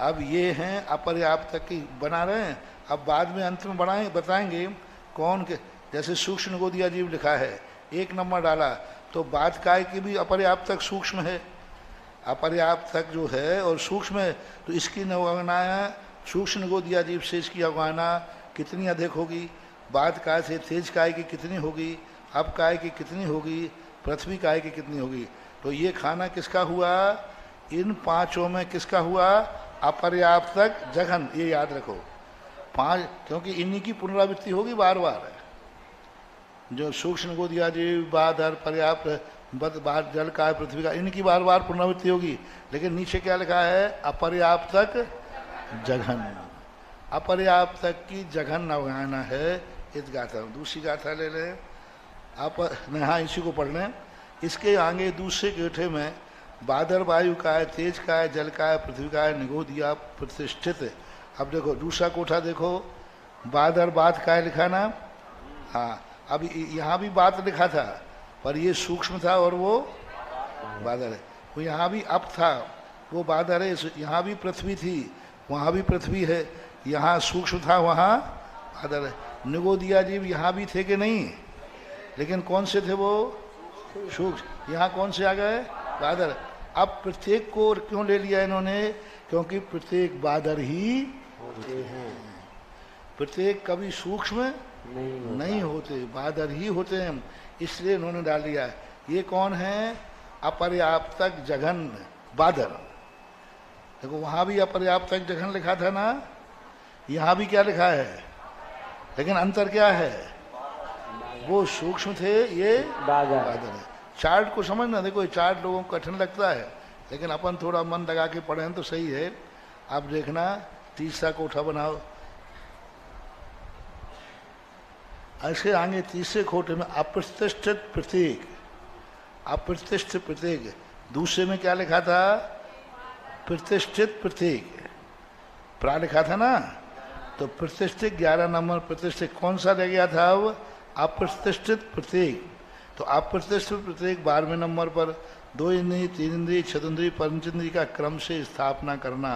अब ये हैं अपर्याप्तक की बना रहे हैं। अब बाद में अंत में बताएंगे कौन के। जैसे सूक्ष्म को दिया जीव लिखा है, 1 नंबर डाला, तो बात काय की भी अपर्याप्तक सूक्ष्म है। अपर्याप्तक जो है और सूक्ष्म है, तो इसकी अवगणना सूक्ष्म को दिया जीव से इसकी अवगणना कितनी अधिक होगी? बात काय से तेज काय की कितनी होगी? अब काय की कितनी होगी? पृथ्वी काय की कितनी होगी? तो ये खाना किसका हुआ? इन 5 में किसका हुआ? अपर्याप्तक जघन। ये याद रखो 5, क्योंकि इन्हीं की पुनरावृत्ति होगी बार बार। जो सूक्ष्म को दिया जीव, बादर, पर्याप्त, बाहर जल का है, पृथ्वी का, इनकी बार बार पुनरावृत्ति होगी। लेकिन नीचे क्या लिखा है? अपर्याप्तक जघन। अपर्याप्तक की जघन अवगाहना है इस गाथा में। दूसरी गाथा ले लें आप, हाँ इसी को पढ़ लें। इसके आगे दूसरे कोठे में बादर वायु का है, तेज का है, जल का है, पृथ्वी का है, निगो दिया प्रतिष्ठित। अब देखो दूसरा कोठा देखो, बादर बात का है लिखा ना। हाँ अब यहाँ भी बात लिखा था, पर ये सूक्ष्म था और वो बादर है। वो यहाँ भी अप था, वो बादर है। यहाँ भी पृथ्वी थी, वहाँ भी पृथ्वी है। यहाँ सूक्ष्म था, वहाँ बादर है। निगो दिया जीव यहाँ भी थे कि नहीं? लेकिन कौन से थे वो? सूक्ष्म। यहाँ कौन से आ गए? बादर। अब प्रत्येक को क्यों ले लिया इन्होंने? क्योंकि प्रत्येक बादर ही होते हैं। प्रत्येक कभी सूक्ष्म नहीं होते, बादर ही होते हैं, इसलिए इन्होंने डाल दिया। ये कौन है? अपर्याप्तक जघन बादर। देखो वहां भी अपर्याप्तक जघन लिखा था ना, यहाँ भी क्या लिखा है? लेकिन अंतर क्या है? वो सूक्ष्म थे, ये बादर है। चार्ट को समझना। देखो ये चार्ट लोगों को कठिन लगता है, लेकिन अपन थोड़ा मन लगा के पढ़ें तो सही है। आप देखना, तीसरा कोठा बनाओ, ऐसे आगे तीसरे कोठे में अप्रतिष्ठित प्रतीक, अप्रतिष्ठित प्रतीक। दूसरे में क्या लिखा था? प्रतिष्ठित प्रतीक, प्रा लिखा था ना, तो प्रतिष्ठित 11 नंबर, प्रतिष्ठित कौन सा रह गया था अब? अप्रतिष्ठित प्रतीक। तो अप्रतिष्ठित प्रतीक 12वें नंबर पर 2 इंद्रिय, 3 इंद्रिय, चतुर्ंद्रिय, पंचेंद्रिय का क्रम से स्थापना करना।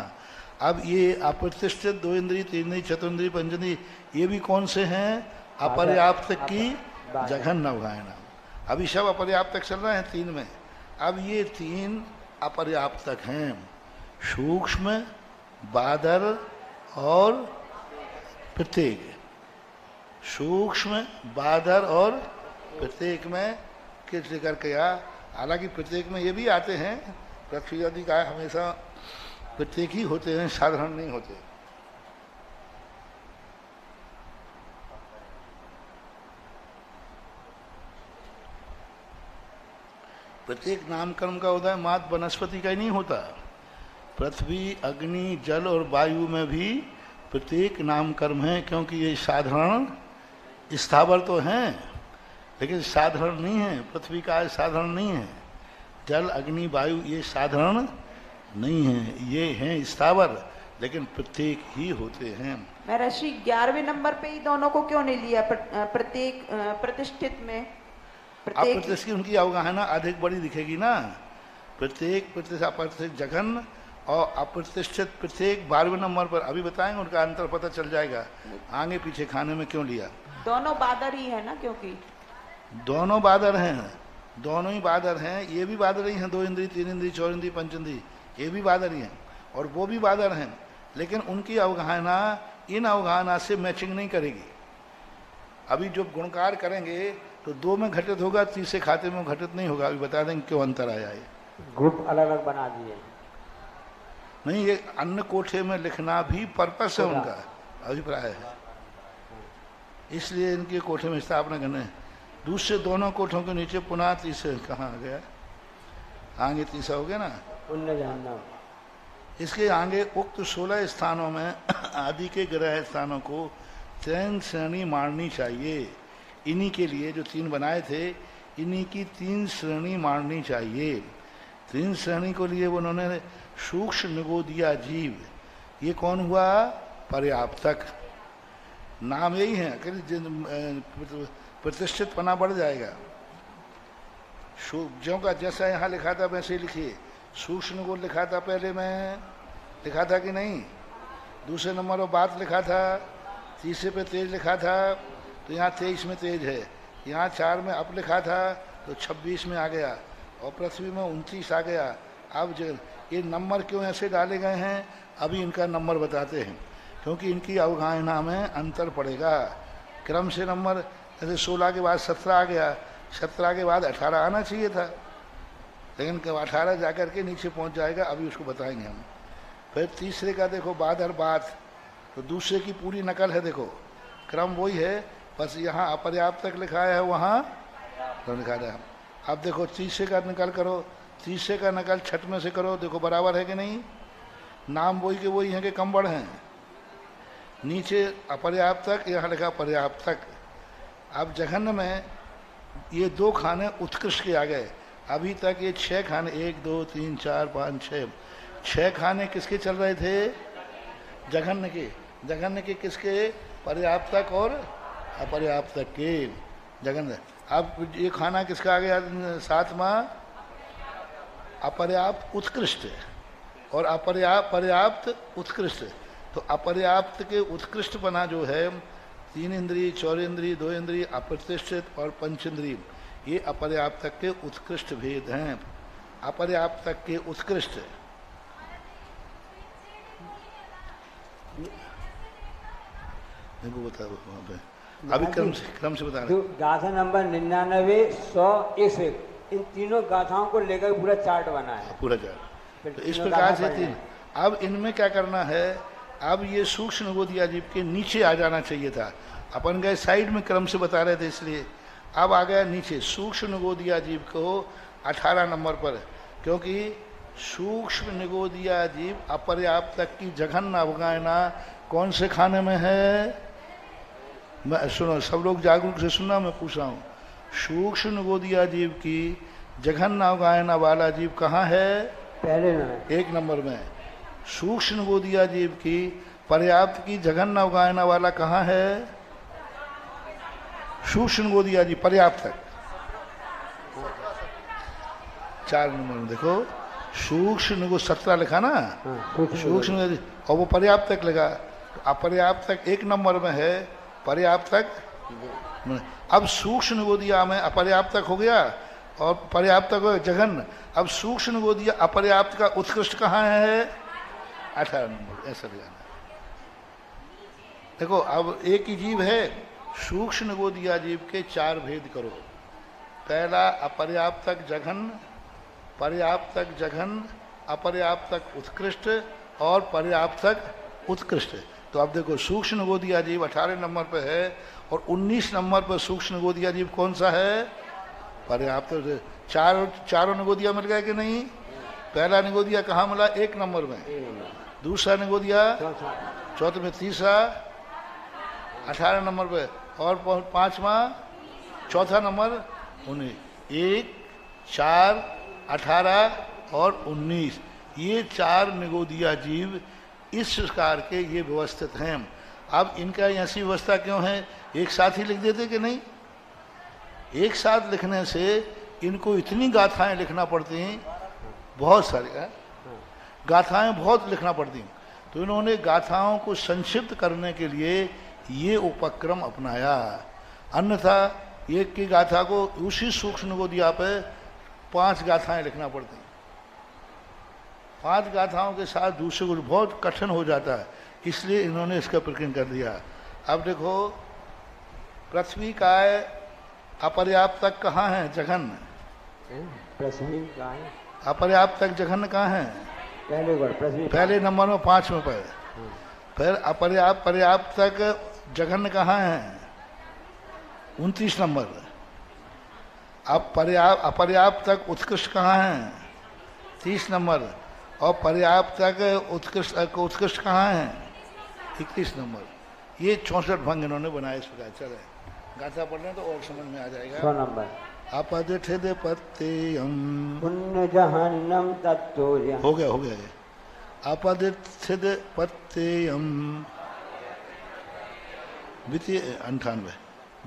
अब ये अप्रतिष्ठित 2 इंद्रिय, 3 इंद्रिय, चतुर्ंद्रिय, पंचेंद्रिय, ये भी कौन से हैं? अपर्याप्त की जघन अवगाहना। अभी सब अपर्याप्तक चल रहे हैं 3 में। अब ये 3 अपर्याप्तक हैं, सूक्ष्म, बादर और प्रत्येक। सूक्ष्म, बादर और प्रत्येक में किस लेकर के आ, हालांकि प्रत्येक में ये भी आते हैं, पृथ्वी आदि का हमेशा प्रत्येक ही होते हैं, साधारण नहीं होते। प्रत्येक नामकर्म का उदय मात्र वनस्पति का ही नहीं होता। पृथ्वी, अग्नि, जल और वायु में भी प्रत्येक नामकर्म है, क्योंकि ये साधारण स्थावर तो हैं, लेकिन साधारण नहीं है। पृथ्वी का साधारण नहीं है, जल, अग्नि, वायु ये साधारण नहीं है, ये हैं स्थावर, लेकिन प्रत्येक ही होते हैं। महर्षि 11वें नंबर पे ही दोनों को क्यों नहीं लिया? प्रत्येक प्रतिष्ठित में अप्रतिष्ठित उनकी अवगाहना अधिक बड़ी दिखेगी ना। प्रत्येक, प्रतिष्ठित जघन और अप्रतिष्ठित प्रत्येक 12वें नंबर पर। अभी बताएंगे, उनका अंतर पता चल जाएगा आगे पीछे खाने में क्यों लिया। दोनों बादर ही है ना, क्योंकि दोनों बादर हैं, दोनों ही बादर हैं। ये भी बादर ही हैं, 2 इंद्रिय, 3 इंद्रिय, 4 इंद्रिय, पंचेंद्रिय, ये भी बादर ही हैं और वो भी बादर हैं, लेकिन उनकी अवगाहना इन अवगाहना से मैचिंग नहीं करेगी। अभी जो गुणकार करेंगे तो 2 में घटित होगा, तीसरे खाते में घटित नहीं होगा। अभी बता देंगे क्यों अंतर आया है। ग्रुप अलग अलग बना दिए नहीं, ये अन्य कोठे में लिखना भी पर्पस है, उनका अभिप्राय है, इसलिए इनके कोठे में स्थापना करने। दूसरे दोनों कोठों के नीचे पुनः तीसरे कहाँ आ गया? आगे तीसरा हो गया ना, पुण्य जानना। इसके आगे उक्त 16 स्थानों में आदि के ग्रह स्थानों को 3 श्रेणी मारनी चाहिए। इन्हीं के लिए जो 3 बनाए थे, इन्हीं की 3 श्रेणी मारनी चाहिए। 3 श्रेणी को लिए उन्होंने सूक्ष्म निगोदिया जीव, ये कौन हुआ? पर्याप्तक। नाम यही है, प्रतिष्ठित पना बढ़ जाएगा। ज्यों का जैसा यहाँ लिखा था वैसे ही लिखिए। सूक्ष्म निगोद लिखा था पहले में, लिखा था कि नहीं? दूसरे नंबर पर बात लिखा था, तीसरे पे तेज लिखा था, तो यहाँ 23 में तेज है। यहाँ 4 में अप लिखा था तो 26 में आ गया, और पृथ्वी में 29 आ गया। अब ये नंबर क्यों ऐसे डाले गए हैं, अभी इनका नंबर बताते हैं, क्योंकि इनकी अवगाहना में अंतर पड़ेगा। क्रम से नंबर, जैसे 16 के बाद 17 आ गया, 17 के बाद 18 आना चाहिए था, लेकिन 18 जाकर के नीचे पहुंच जाएगा, अभी उसको बताएंगे हम। फिर तीसरे का देखो बादर बात, तो दूसरे की पूरी नकल है। देखो क्रम वही है, बस यहाँ अपर्याप्त तक लिखा है, वहाँ लिखा है। अब देखो तीसरे का नकल करो, तीसरे का नकल छठ में से करो, देखो बराबर है कि नहीं? नाम वही के वही हैं कि कम बड़ हैं। नीचे अपर्याप्त तक, यहाँ लिखा पर्याप्त तक। अब जघन्य में ये 2 खाने उत्कृष्ट के आ गए। अभी तक ये 6 खाने, 1 2 3 4 5 6 खाने किसके चल रहे थे? जघन्य के। जघन्य के किसके? पर्याप्तक और अपर्याप्तक के। जघन्य। अब ये खाना किसका आ गया? 7वां अपर्याप्त उत्कृष्ट और पर्याप्त उत्कृष्ट। तो अपर्याप्त के उत्कृष्ट बना जो है 3 इंद्रिय, 4 इंद्रिय, 2 इंद्रिय, अप्रतिष्ठित और पंचेंद्रिय, ये अपर्याप्तक के उत्कृष्ट भेद हैं। अपर्याप्तक के उत्कृष्ट बताओ वहाँ पे, अभी क्रम से बता रहे। गाथा नंबर 99, 100, 101, इन तीनों गाथाओं को लेकर पूरा चार्ट बना है, पूरा चार्ट। तो इस प्रकार से 3। अब इनमें क्या करना है? अब ये सूक्ष्म निगोदिया जीव के नीचे आ जाना चाहिए था, अपन गए साइड में क्रम से बता रहे थे, इसलिए अब आ गया नीचे सूक्ष्म निगोदिया जीव को 18 नंबर पर, क्योंकि सूक्ष्म निगोदिया जीव अपर्याप्त की जघन अवगायना कौन से खाने में है? मैं सुनो, सब लोग जागरूक से सुनना, मैं पूछ रहा हूँ। सूक्ष्म निगोदिया जीव की जघन अवगायना वाला जीव कहाँ है? पहले में, 1 नंबर में। सूक्ष्म निगोदिया जीव की पर्याप्त की जघन अवगायना वाला कहाँ है? सूक्ष्म निगोदिया जीव पर्याप्त तक 4 नंबर में देखो, सूक्ष्म निगो 17 लिखा ना, सूक्ष्म और वो पर्याप्त तक लगा, तो अपर्याप्त तक 1 नंबर में है, पर्याप्त तक। अब सूक्ष्म निगोदिया में अपर्याप्त तक हो गया और पर्याप्त तक हो गया जघन। अब सूक्ष्म निगोदिया अपर्याप्त का उत्कृष्ट कहाँ है? 18 नंबर, ऐसा लिखा। देखो अब एक ही जीव है, सूक्ष्म निगोदिया जीव के 4 भेद करो। पहला अपर्याप्त तक जघन, पर्याप्त तक जघन, अपर्याप्त तक उत्कृष्ट और पर्याप्त तक उत्कृष्ट। तो अब देखो सूक्ष्म निगोदिया जीव 18 नंबर पे है और 19 नंबर पर सूक्ष्म निगोदिया जीव कौन सा है? पर्याप्त। चारों निगोदिया मिल गए कि नहीं? पहला निगोदिया कहाँ मिला? 1 नंबर में। दूसरा निगोदिया चौथे में, तीसरा 18 नंबर पे और 5वां चौथा नंबर 19। 1, 4, 18 और 19, ये 4 निगोदिया जीव इस प्रकार के ये व्यवस्थित हैं। अब इनका ऐसी व्यवस्था क्यों है? एक साथ ही लिख देते कि नहीं? एक साथ लिखने से इनको इतनी गाथाएं लिखना पड़ती हैं, बहुत सारी गाथाएं बहुत लिखना पड़ती हैं। तो इन्होंने गाथाओं को संक्षिप्त करने के लिए ये उपक्रम अपनाया। अन्यथा एक की गाथा को उसी सूक्ष्म निगोदिया पे 5 गाथाएं लिखना पड़ती हैं। 5 गाथाओं के साथ दूसरे को बहुत कठिन हो जाता है, इसलिए इन्होंने इसका प्रकरण कर दिया। अब देखो पृथ्वी का अपर्याप्त तक कहाँ है? जघन। पृथ्वी का है अपर्याप्त तक जघन कहाँ है? पहले नंबर में 5वें पर। फिर पर्याप्त तक जघन कहाँ है? 29 नंबर। अब अपर्याप्त तक उत्कृष्ट कहाँ है? 30 नंबर। और पर्याप्त तक उत्कृष्ट कहाँ है? 31 नंबर। ये 64 भंग इन्होंने बनाए इस प्रकार। चले गाथा पढ़ने तो और समझ में आ जाएगा। 100 नंबर। अपदिठिद पत्ययम् पुण्य जहन्नम तत्तुर्यम्। हो गया ये। अपदिठिद पत्ययम् विति 98।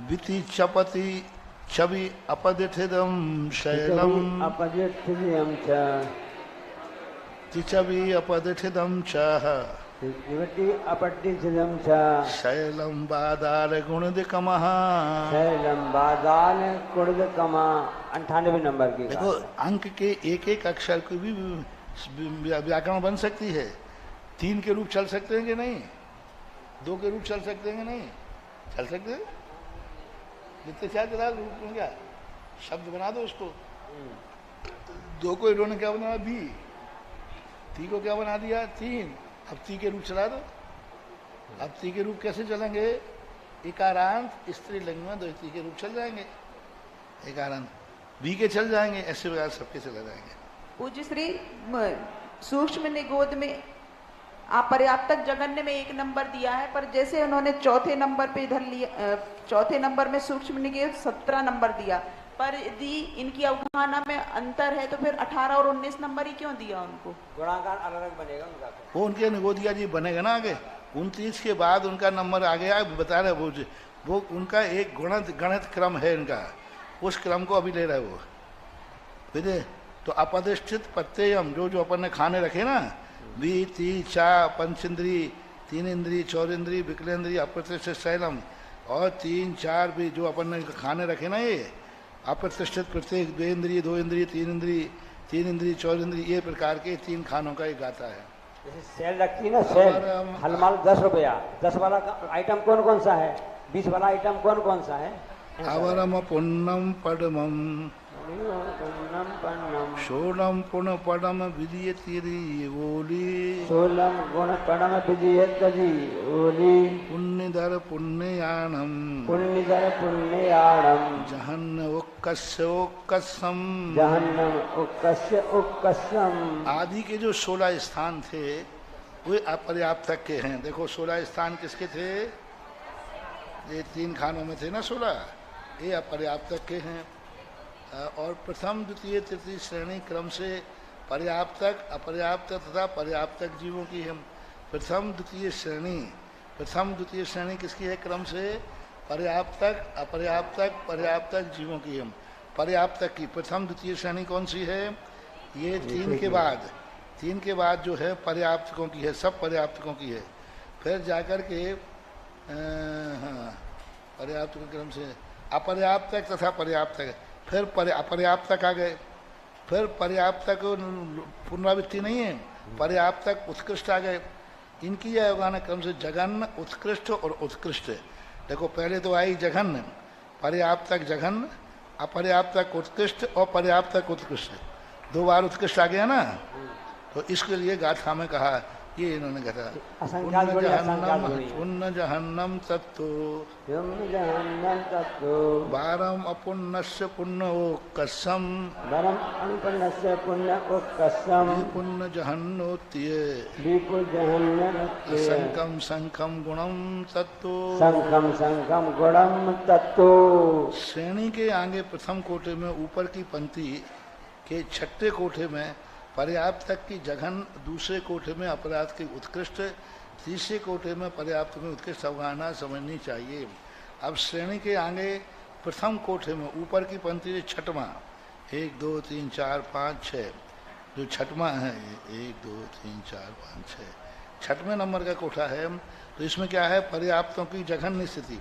विति चपति छवि अपदिठिदम् शैलम् अपदिठिदम् च तिचवि अपदिठिदम् चाह अपदिठिदम् च शैलम् बादाल गुणदिकमः। शैलम् बादाल गुणदिकमः 98 नंबर की। देखो अंक के एक अक्षर की भी व्याकरण बन सकती है। 3 के रूप चल सकते हैं कि नहीं? 2 के रूप चल सकते हैं कि नहीं? चल सकते हैं। जितने चाहे चला रूप में क्या शब्द बना दो उसको। 2 को इन्होंने क्या बनाया? बी। 3 को क्या बना दिया? 3। अब 3 के रूप चला दो। अब 3 के रूप कैसे चलेंगे? इकारांत स्त्रीलिंग में 2 3 के रूप चल जाएंगे। इकारांत बी के चल जाएंगे। ऐसे प्रकार सबके चले जाएंगे। पूज्य श्री सूक्ष्म निगोद में अपर्याप्तक जघन्य में 1 नंबर दिया है, पर जैसे उन्होंने चौथे नंबर पे इधर लिया, चौथे नंबर में सूक्ष्म निगोद 17 नंबर दिया, पर यदि इनकी अवधारणा में अंतर है तो फिर 18 और 19 नंबर ही क्यों दिया उनको? गुणाकार अलग बनेगा उनका। वो उनके निगोदिया जी बनेगा ना आगे। 29 के बाद उनका नंबर आ गया, बता रहे वो उनका एक गणित क्रम है इनका, उस क्रम को अभी ले रहे वो। बुझे? तो अपदिष्ठित प्रत्ययम जो अपन ने खाने रखे ना, बी ती चा पंचेंद्री 3 इंद्री 4 इंद्री विकलेंद्री अप्रतिष्ठित शैलम और 3 4 भी जो अपन ने खाने रखे ना, ये अप्रतिष्ठित प्रत्येक 2 इंद्रिय 2 इंद्रिय 3 इंद्रिय 3 इंद्रिय 4 इंद्रिय, ये प्रकार के 3 खानों का एक गाथा है। जैसे सेल रखती है ना, सेल हलमाल 10 रुपया, 10 वाला आइटम कौन कौन सा है, 20 वाला आइटम कौन कौन सा है? अवरम पुण्यम पद्मम पुण्यम पन्नम शोलम पुण्य पदम विदियतिरी ओली सोलम गुण पणम विजयतरी ओली पुण्यधर पुण्ययानम पुण्यधर पुण्ययाणम जहन्न ओक्कस्यम। जहन्नम उक्कस्यम। आदि के जो 16 स्थान थे वे अपर्याप्तक के हैं। देखो 16 स्थान किसके थे? ये 3 खानों में थे ना 16, ये अपर्याप्तक के हैं। और प्रथम द्वितीय तृतीय श्रेणी क्रम से पर्याप्तक अपर्याप्त तथा पर्याप्तक जीवों की है। प्रथम द्वितीय श्रेणी किसकी है क्रम से? पर्याप्तक अपर्याप्तक पर्याप्तक जीवों की है। पर्याप्तक की प्रथम द्वितीय श्रेणी कौन सी है? ये 3 के बाद जो है पर्याप्तकों की है, सब पर्याप्तकों की है। फिर जाकर के पर्याप्त क्रम से अपर्याप्तक तथा पर्याप्तक, फिर अपर्याप्तक आ गए, फिर पर्याप्तक पुनरावृत्ति नहीं है, पर्याप्तक उत्कृष्ट आ गए। इनकी यह अवगाहन क्रम से जघन्य उत्कृष्ट और उत्कृष्ट। देखो पहले तो आई जघन्य, पर्याप्तक जघन्य, अपर्याप्तक उत्कृष्ट और पर्याप्तक उत्कृष्ट। 2 बार उत्कृष्ट आ गया ना, तो इसके लिए गाथा में कहा, ये इन्होंने कहा पुण्य जहन्नम तत्तो बारम अपुण्यस्य पुण्योक्कसम पुण्य जहन्नोत्य संकम संकम गुणम तत्तो। श्रेणी के आगे प्रथम कोठे में ऊपर की पंक्ति के 6ठे कोठे में पर्याप्तक की जघन, दूसरे कोठे में अपराध की उत्कृष्ट, तीसरे कोठे में पर्याप्त में उत्कृष्ट अवगाहना समझनी चाहिए। अब श्रेणी के आगे प्रथम कोठे में ऊपर की पंक्ति 6वां 1 2 3 4 5 6 जो 6वां है 1 2 3 4 5 6 6वें नंबर का कोठा है। तो इसमें क्या है? पर्याप्तों की जघन्य स्थिति,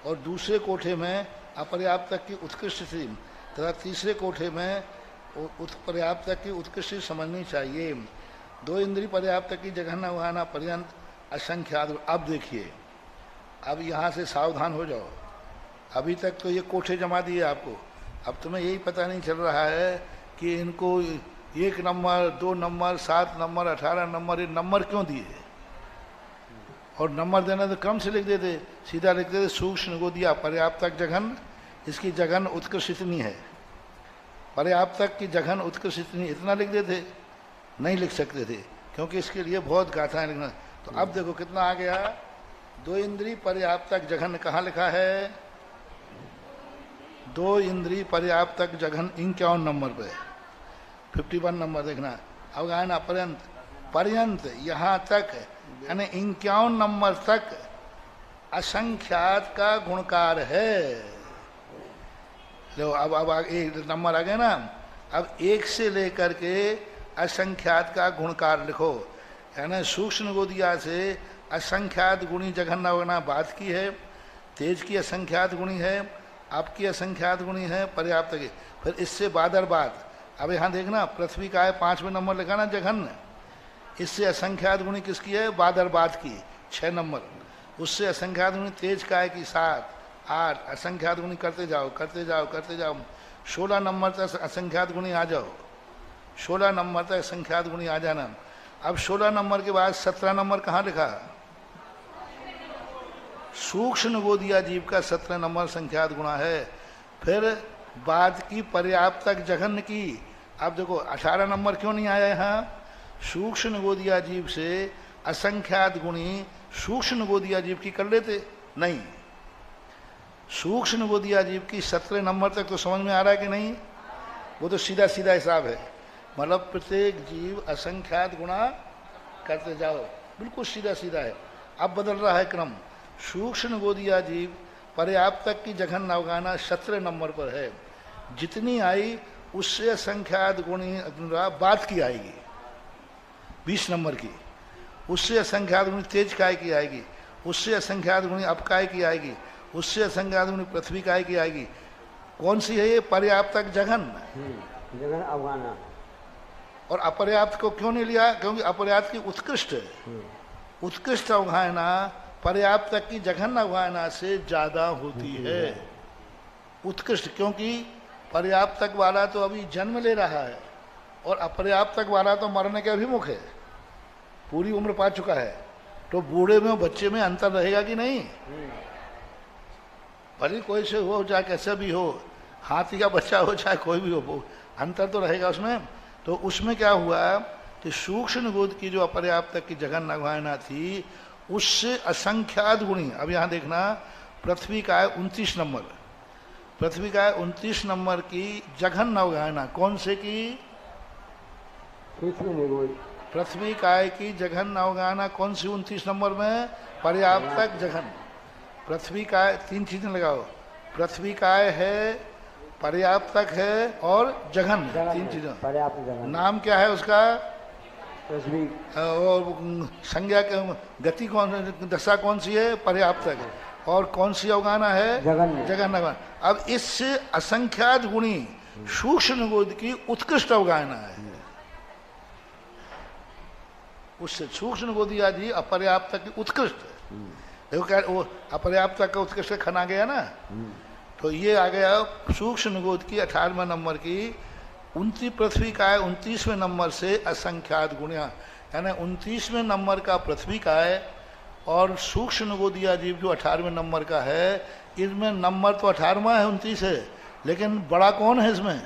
और दूसरे कोठे में अपर्याप्तक की उत्कृष्ट स्थिति तथा तीसरे कोठे में पर्याप्तक की उत्कृष्ट समझनी चाहिए। 2 इंद्रिय पर्याप्तक की जघन्य अवगाहना पर्यंत असंख्यात। अब देखिए, अब यहाँ से सावधान हो जाओ। अभी तक तो ये कोठे जमा दिए आपको, अब तुम्हें यही पता नहीं चल रहा है कि इनको 1 नंबर 2 नंबर 7 नंबर 18 नंबर, ये नंबर क्यों दिए? और नंबर देना तो क्रम से लिख देते, सीधा लिख देते सूक्ष्म को दिया पर्याप्तक जघन, इसकी जघन उत्कृष्ट इतनी है, पर्याप्तक की जघन उत्कृष्ट इतनी, इतना लिख देते, नहीं लिख सकते थे क्योंकि इसके लिए बहुत गाथाएं लिखना। तो अब देखो कितना आ गया, 2 इंद्रिय पर्याप्तक जघन कहाँ लिखा है? 2 इंद्रिय पर्याप्तक जघन 51 नंबर पे, 51 नंबर देखना। अवगाहना पर्यंत यहाँ तक, यानी 51 नंबर तक असंख्यात का गुणकार है। लो अब एक नंबर आ गया ना, अब 1 से लेकर के असंख्यात का गुणकार लिखो। यानी सूक्ष्म गोदिया से असंख्यात गुणी जघन्य अवगाहना बात की है, तेज की असंख्यात गुणी है, आपकी असंख्यात गुणी है, पर्याप्त की। फिर इससे बादर बात, अब यहाँ देखना पृथ्वी का है 5वें नंबर लिखा ना जघन्य, इससे असंख्यात गुणी किसकी है? बादर बात की 6 नंबर। उससे असंख्यात गुणी तेज का है कि 7 8 असंख्यात गुणी करते जाओ 16 नंबर तक असंख्यात गुणी आ जाओ, 16 नंबर तक असंख्यात गुणी आ जाना। अब 16 नंबर के बाद 17 नंबर कहाँ लिखा? सूक्ष्म गोदिया जीव का 17 नंबर संख्यात गुणा है। फिर बाद की पर्याप्तक जघन्य की, अब देखो 18 नंबर क्यों नहीं आया यहाँ? सूक्ष्म गोदिया जीव से असंख्यात गुणी सूक्ष्म गोदिया जीव की कर लेते, नहीं। सूक्ष्म गोदिया जीव की 17 नंबर तक तो समझ में आ रहा है कि नहीं? वो तो सीधा सीधा हिसाब है, मतलब प्रत्येक जीव असंख्यात गुणा करते जाओ, बिल्कुल सीधा सीधा है। अब बदल रहा है क्रम, सूक्ष्म गोदिया जीव पर्याप्तक की जघन्य अवगाहना 17 नंबर पर है। जितनी आई उससे असंख्यात गुणी बात की आएगी 20 नंबर की, उससे असंख्यात गुणी तेज काय की आएगी, उससे असंख्यात गुणी अपकाय की आएगी, उससे असंख्यात गुणी पृथ्वी काय की आएगी। कौन सी है ये? पर्याप्तक जघन्य अवगाहना। और अपर्याप्त को क्यों नहीं लिया? क्योंकि अपर्याप्त की उत्कृष्ट है। उत्कृष्ट अवगाहना पर्याप्तक की जघन्य अवगाहना से ज्यादा होती है। उत्कृष्ट क्योंकि पर्याप्तक वाला तो अभी जन्म ले रहा है और अपर्याप्तक वाला तो मरने के अभिमुख है, पूरी उम्र पा चुका है। तो बूढ़े में और बच्चे में अंतर रहेगा कि नहीं? भले कोई से हो चाहे कैसे भी हो, हाथी का बच्चा हो चाहे कोई भी हो, अंतर तो रहेगा उसमें। तो उसमें क्या हुआ कि सूक्ष्म गोद की जो अपर्याप्तक की जघन नगवायना थी उससे असंख्यात गुणी। अब यहाँ देखना, पृथ्वी का है 29 नंबर, पृथ्वी का है 29 नंबर की जघन नवगायना कौन से की? पृथ्वी काय की जघन नवगाना कौन सी 29 नंबर में? पर्याप्तक जघन। पृथ्वी काय, 3 चीजें लगाओ, पृथ्वी काय है, पर्याप्तक है और जघन, 3 चीजें। नाम क्या है उसका? पृथ्वी। और संज्ञा गति कौन, दशा कौन सी है? पर्याप्तक। और कौन सी अवगाना है? जघन नवगाना। अब इससे असंख्यात गुणी सूक्ष्म गोद की उत्कृष्ट अवगाना है। उससे सूक्ष्म गोदिया जी अपर्याप्तक की उत्कृष्ट। देखो क्या वो अपर्याप्तक का उत्कृष्ट खन आ गया ना, तो ये आ गया सूक्ष्म गोद की 18वें नंबर की 29 पृथ्वी का है 29वें नंबर से असंख्यात गुणिया, यानी 29वें नंबर का पृथ्वी का है और सूक्ष्म गोदिया जीव जो 18वें नंबर का है, इसमें नंबर तो 18वां है 29 है, लेकिन बड़ा कौन है इसमें?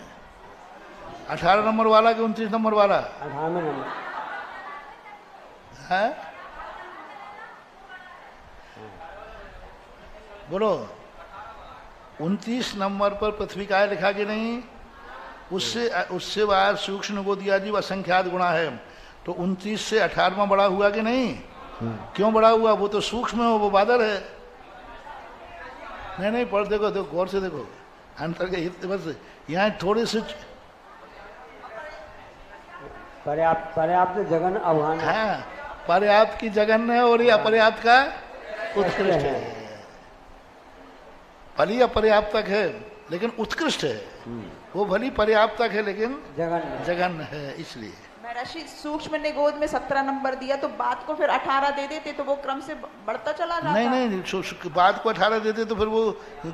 18 नंबर वाला कि 29 नंबर वाला? 18वें नंबर है। बोलो 29 नंबर पर पृथ्वी का लिखा कि नहीं? उससे बाहर सूक्ष्म गोदिया जीव असंख्यात गुणा है, तो 29 से 18वां बड़ा हुआ कि नहीं? क्यों बड़ा हुआ? वो तो सूक्ष्म है, वो बादल है। नहीं पढ़ देखो, देखो गौर से देखो, अंतर के बस यहाँ थोड़ी सी पर्याप्त जगन अवगान। हाँ, पर्याप्त की जगन है और ये अपर्याप्त का उत्कृष्ट है। भली अपर्याप्तक है लेकिन उत्कृष्ट है, वो भली पर्याप्तक है लेकिन जगन है। इसलिए महर्षि सूक्ष्म निगोद में 17 नंबर दिया, तो बात को फिर 18 दे देते तो वो क्रम से बढ़ता चला जाता। नहीं, बात को 18 देते तो फिर वो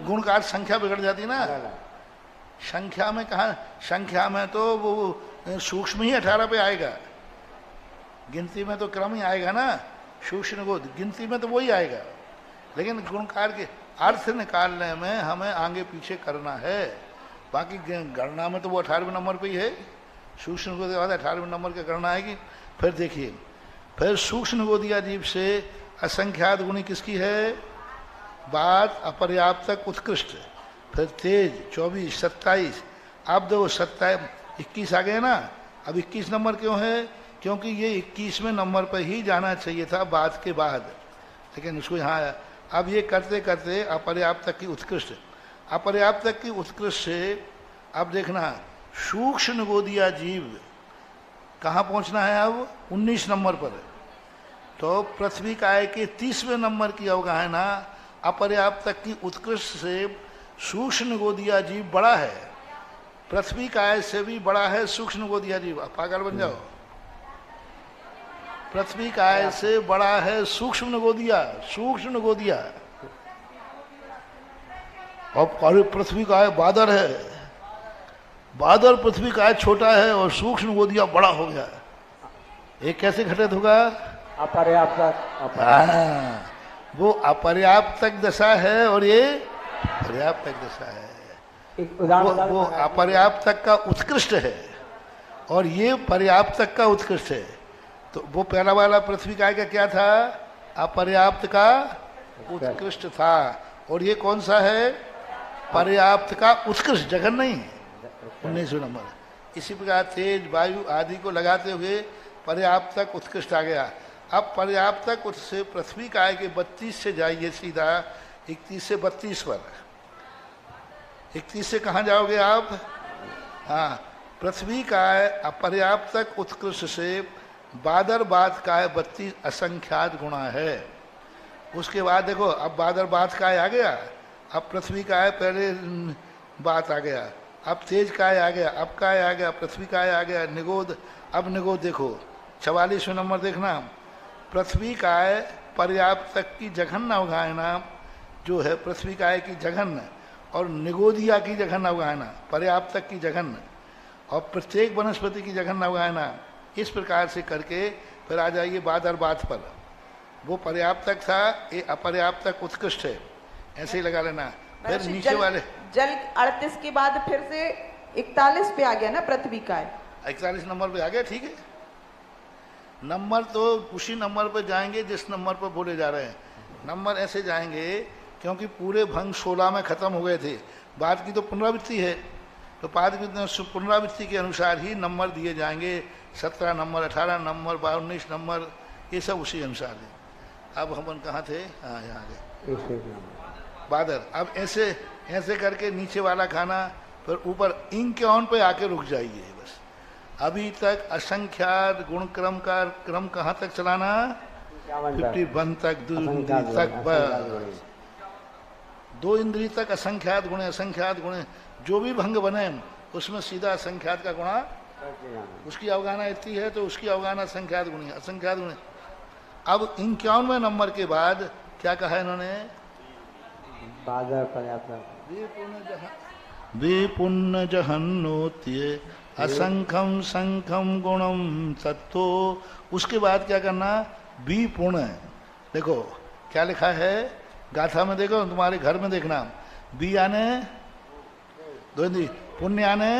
गुण का संख्या बिगड़ जाती ना। संख्या में कहा, संख्या में तो वो सूक्ष्म ही 18 पे आएगा, गिनती में तो क्रम ही आएगा ना। सूक्ष्म गोद गिनती में तो वही आएगा, लेकिन गुणकार के अर्थ निकालने में हमें आगे पीछे करना है। बाकी गणना में तो वो 18वें नंबर पे ही है। सूक्ष्म गोद के बाद 18वें नंबर की गणना आएगी। फिर देखिए, फिर सूक्ष्म गोदिया जीव से असंख्यात गुणी किसकी है? बात अपर्याप्तक उत्कृष्ट। फिर तेज 24, 27। अब देखो 27, 21 आ गए ना। अब 21 नंबर क्यों है? क्योंकि ये 21वें नंबर पर ही जाना चाहिए था बात के बाद, लेकिन उसको यहाँ अब ये करते करते अपर्याप्तक की उत्कृष्ट, अपर्याप्तक की उत्कृष्ट से अब देखना सूक्ष्म गोदिया जीव कहाँ पहुँचना है? अब 19 नंबर पर। तो पृथ्वी काय के 30वें नंबर की अवगाहना अपर्याप्तक की उत्कृष्ट से सूक्ष्म गोदिया जीव बड़ा है, पृथ्वी काय से भी बड़ा है सूक्ष्म गोदिया जीव। अब पागल बन जाओ, पृथ्वी काय से बड़ा है सूक्ष्म गोदिया, सूक्ष्म गोदिया। और पृथ्वी काय बादर है, बादर पृथ्वी काय छोटा है और सूक्ष्म गोदिया बड़ा हो गया। ये कैसे घटित होगा? अपर्याप्तक। वो अपर्याप्तक दशा है और ये पर्याप्तक दशा है। वो अपर्याप्तक का उत्कृष्ट है और ये पर्याप्तक का उत्कृष्ट है। तो वो पहला वाला पृथ्वी काय का क्या था? अपर्याप्त का उत्कृष्ट था, और ये कौन सा है? पर्याप्त का उत्कृष्ट, जगन नहीं, 19वें नंबर। इसी प्रकार तेज वायु आदि को लगाते हुए पर्याप्तक उत्कृष्ट आ गया। अब पर्याप्तक से पृथ्वी काय के 32 से जाइए सीधा 31 से 32 पर। 31 से कहाँ जाओगे आप? हाँ, पृथ्वी काय अपर्याप्तक उत्कृष्ट से बादर बात का है 32 असंख्यात गुणा है। उसके बाद देखो, अब बादर बात का आ गया, अब पृथ्वी का है पहले बात आ गया, अब तेज का आ गया, अब का आ गया, पृथ्वी का आ गया, निगोद। अब निगोद देखो 44वें नंबर देखना, पृथ्वी काय पर्याप्तक की जघन अवगाहना जो है पृथ्वी काय की जघन, और निगोदिया की जघन अवगाहना, पर्याप्तक की जघन, और प्रत्येक वनस्पति की जघन अवगाहना, इस प्रकार से करके फिर आ जाइए बादर बात पर। वो पर्याप्तक था, ये अपर्याप्तक उत्कृष्ट है, ऐसे ही लगा लेना। फिर नीचे वाले जल 38 के बाद फिर से 41 पे आ गया ना पृथ्वी का है। 41 नंबर पे आ गया, ठीक है। नंबर तो उसी नंबर पर जाएंगे जिस नंबर पर बोले जा रहे हैं। नंबर ऐसे जाएंगे क्योंकि पूरे भंग 16 में खत्म हो गए थे, बाद की तो पुनरावृत्ति है, तो बाद की पुनरावृत्ति के अनुसार ही नंबर दिए जाएंगे। 17 नंबर, 18 नंबर, 19 नंबर, ये सब उसी अनुसार है। अब हम कहाँ थे? हाँ, यहाँ गए बादर। अब ऐसे ऐसे करके नीचे वाला खाना, फिर ऊपर इंक्यौन पे आके रुक जाइए बस। अभी तक असंख्यात गुण क्रम का क्रम कहाँ तक चलाना? 51 तक, 2 इंद्री तक, 2 इंद्री तक असंख्यात गुण, असंख्यात गुण जो भी भंग बने उसमें सीधा असंख्यात का गुणा, उसकी अवगाहना इतनी है तो उसकी अवगाहना असंख्यात गुणी, असंख्यात गुण। अब 51वें नंबर के बाद क्या कहा इन्होंने? विपुण्य जहन्नोत्य असंख्यम संख्यम गुणम तत्तो। उसके बाद क्या करना? विपुण्य। देखो क्या लिखा है गाथा में, देखो तुम्हारे घर में देखना, बी आने दो इंद्री, पुण्य आने,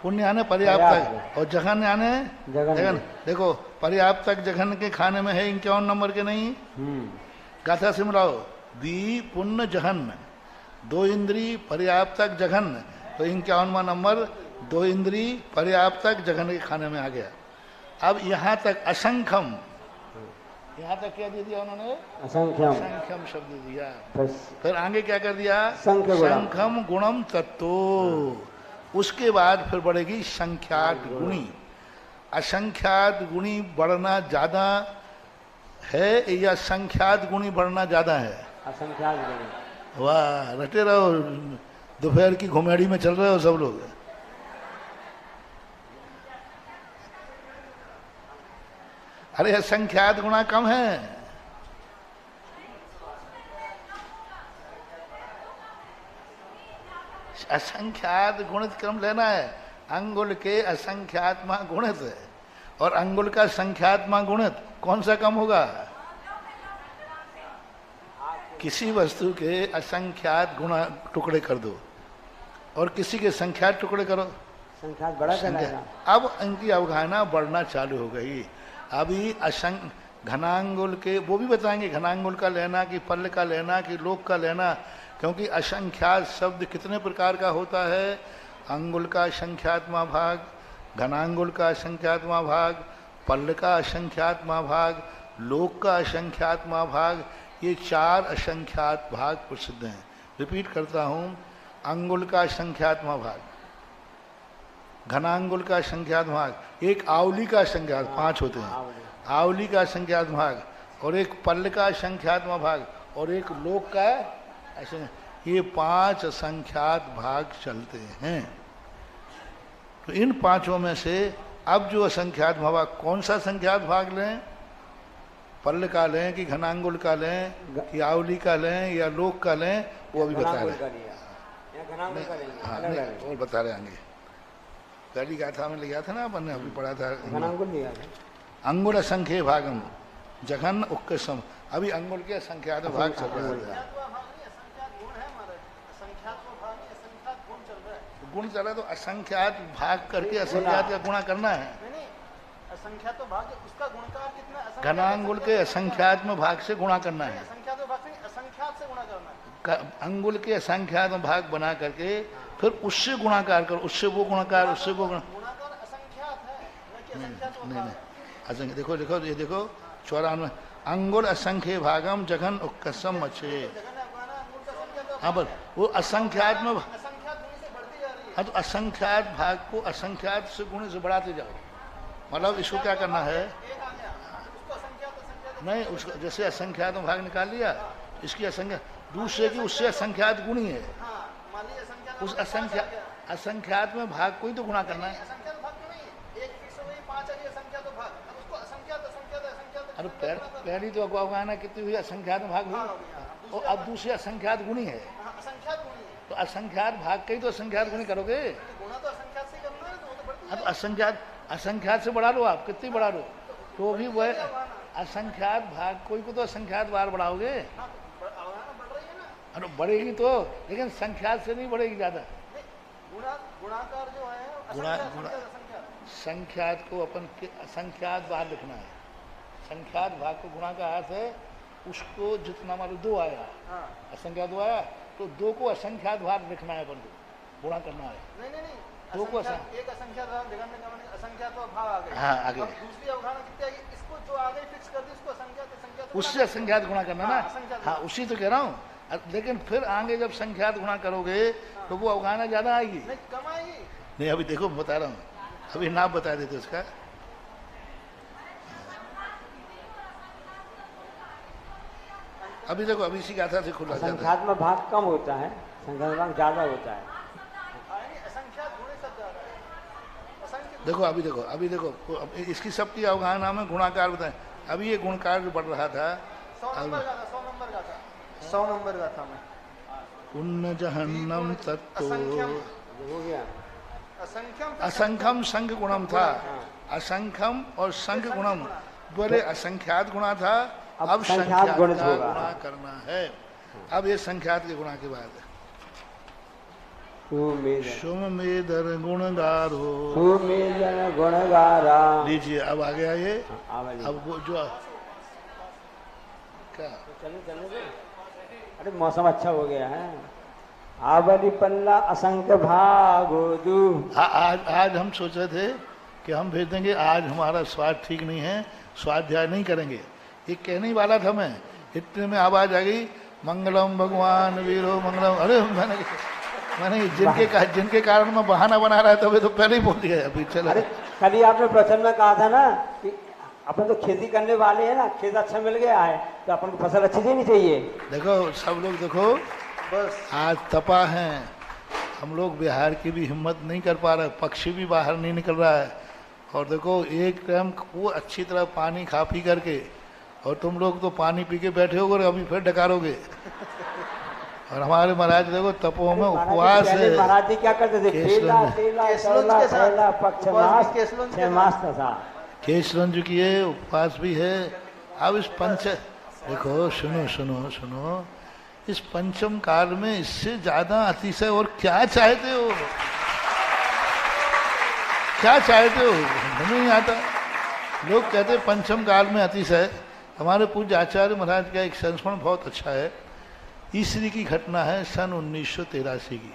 पुण्य आने पर्याप्त, और जघन आने जघन। देखो पर्याप्तक जघन के खाने में है 51 नंबर के नहीं, गाथा से मिलाओ। बी पुण्य जघन, 2 इंद्री पर्याप्तक जघन, तो 51वां नंबर 2 इंद्री पर्याप्तक जघन के खाने में आ गया। अब यहाँ तक असंख्यम, यहाँ तक क्या दे दिया उन्होंने? असंख्यम शब्द दिया। फिर आगे क्या कर दिया? संख्यम गुणम तत्तो। उसके बाद फिर बढ़ेगी संख्यात गुणी। असंख्यात गुणी बढ़ना ज्यादा है या संख्यात गुणी बढ़ना ज्यादा है? असंख्यात गुणी। वाह, रटे रहो, दोपहर की घुमेड़ी में चल रहे हो सब लोग। अरे असंख्यात गुणा कम है, असंख्यात गुणित क्रम लेना है। अंगुल के असंख्यात्मा गुणित और अंगुल का संख्यात्मा गुणित, कौन सा कम होगा? किसी वस्तु के असंख्यात गुणा टुकड़े कर दो और किसी के संख्यात टुकड़े करो, संख्यात बड़ा चलेगा। अब इनकी अवगाहना बढ़ना चालू हो गई। अभी घनांगुल के वो भी बताएंगे, घनांगुल का लेना कि पल्ल का लेना कि लोक का लेना, क्योंकि असंख्यात शब्द कितने प्रकार का होता है? अंगुल का असंख्यात्मा भाग, घनांगुल का असंख्यात्मा भाग, पल्ल का असंख्यात्मा भाग, लोक का असंख्यात्मा भाग, ये 4 असंख्यात भाग प्रसिद्ध हैं। रिपीट करता हूँ, अंगुल का असंख्यात्मा भाग, घनांगुल का संख्यात भाग, एक आवली का संख्यात, 5 होते हैं, आवली का संख्यात भाग, और एक पल्ल का संख्यात्मा भाग, और एक लोक का ऐसे, ये 5 संख्यात भाग चलते हैं। तो इन 5 में से अब जो असंख्यात भाग, कौन सा संख्यात भाग लें? पल्ल का लें कि घनांगुल का लें कि आवली का लें या लोक का लें, वो अभी बता रहे हैं। और बता रहे आगे। पहली गाथा में लिखा था ना अपन ने, अभी पढ़ा था। अंगुल असंख्य भागम जघन उक्कसम। अभी अंगुल के संख्यात भाग चल रहा है। गुण चल रहा है, तो असंख्यात भाग करके असंख्यात का गुणा करना है। असंख्यात भाग उसका गुणकार कितना? घनांगुल के असंख्यात में भाग से गुणा करना है। असंख्यात भाग से असंख्यात से गुणा करना है। अंगुल के असंख्यात में भाग बना करके फिर उससे गुणाकार करो, उससे वो गुणाकार, उससे वो गुणाकार असंख्यात है कि असंख्यात? नहीं, असंख्य। देखो देखो ये देखो 94, अंगुल असंख्य भागम जघन उक्कसम अच्छे। हाँ, पर वो असंख्यात में, हाँ, तो असंख्यात भाग को असंख्यात से गुण से बढ़ाते जाओ। मतलब इसको क्या करना है? नहीं, उसको जैसे असंख्यात भाग निकाल लिया, इसकी असंख्या दूसरे की उससे असंख्यात गुणी है, उस असंख्यात में भाग को ही तो गुणा करना है। अरे पहली तो अवगाहना कितनी हुई? असंख्यात भाग हुई, और अब दूसरे असंख्यात गुणी है। तो असंख्यात भाग के ही तो असंख्यात गुणी करोगे। गुणा तो असंख्यात से करना है, तो वो तो बढ़ती अब असंख्यात से बढ़ा लो, आप कितनी बढ़ा लो तो भी वह असंख्यात भाग कोई को तो असंख्यात बार बढ़ाओगे। बढ़ रही है ना। अरे बढ़ेगी तो, लेकिन संख्यात से नहीं बढ़ेगी ज्यादा। गुणाकार जो है संख्यात को अपन असंख्यात बार लिखना है। संख्यात भाग को गुणा का अर्थ है उसको जितना मान लो 2 आया, असंख्यात 2 आया तो 2 को असंख्यात भाग लिखना है, अपन को गुणा करना है। नहीं 2 को एक असंख्यात असंख्यात भाव आ गया। हाँ आगे दूसरी अवधारणा कितनी आएगी, इसको जो आगे फिक्स कर दी उसको असंख्यात उससे असंख्यात गुणा करना ना। हाँ उसी तो कह रहा हूँ, लेकिन फिर आगे जब संख्यात गुणा करोगे तो वो अवगाहना ज्यादा आएगी। नहीं कम आएगी। नहीं अभी देखो बता रहा हूँ, अभी नाम बता देते उसका। अभी देखो अभी इसी गाथा से खुला जाता है। संख्यात में भाग कम होता है, संख्यात में भाग ज्यादा होता है। देखो अभी देखो इसकी सबकी अवगाहना में गुणाकार बताएं। अभी ये गुणकार जो बढ़ रहा था 100 नंबर का था मैं। उन्न जहन्नम तत्तो हो गया। असंख्यम संग गुणम था। असंख्यम और संग गुणम बोले असंख्यात गुणा था, अब संख्यात का गुणा करना है। अब ये संख्यात के गुणा के बाद सुमेदर गुणगारो गुणगारा लीजिए। अब आ गया ये। अब वो जो क्या चलो अरे मौसम अच्छा हो गया है। आवली पल्ला असंख्य भागो दू। आज हम सोच रहे थे कि हम भेज देंगे, आज हमारा स्वाद ठीक नहीं है, स्वाध्याय नहीं करेंगे। ये कहने ही वाला था मैं, इतने में आवाज आ गई मंगलम भगवान वीरो मंगलम। अरे मैंने जिनके कारण मैं बहाना बना रहा था वे तो पहले ही बोल दिया। अभी चलो। अरे कल ही आपने प्रवचन में कहा था ना कि अपन तो खेती करने वाले हैं ना, खेत अच्छा मिल गया है तो अपन को फसल अच्छी देनी चाहिए। देखो सब लोग देखो बस आज तपा है, हम लोग बिहार की भी हिम्मत नहीं कर पा रहे, पक्षी भी बाहर नहीं निकल रहा है। और देखो एक टाइम वो अच्छी तरह पानी खा पी करके, और तुम लोग तो पानी पी के बैठे हो और अभी फिर डकारोगे। और हमारे महाराज देखो तपों में उपवास है। महाराज जी क्या करते थे? केशरंज की है, उपवास भी है। अब इस देखो सुनो इस पंचम काल में इससे ज्यादा अतिशय और क्या चाहते हो? क्या चाहते हो? नहीं आता। लोग कहते पंचम काल में अतिशय। हमारे पूज्य आचार्य महाराज का एक संस्मरण बहुत अच्छा है। ईसरी की घटना है सन 1983 की।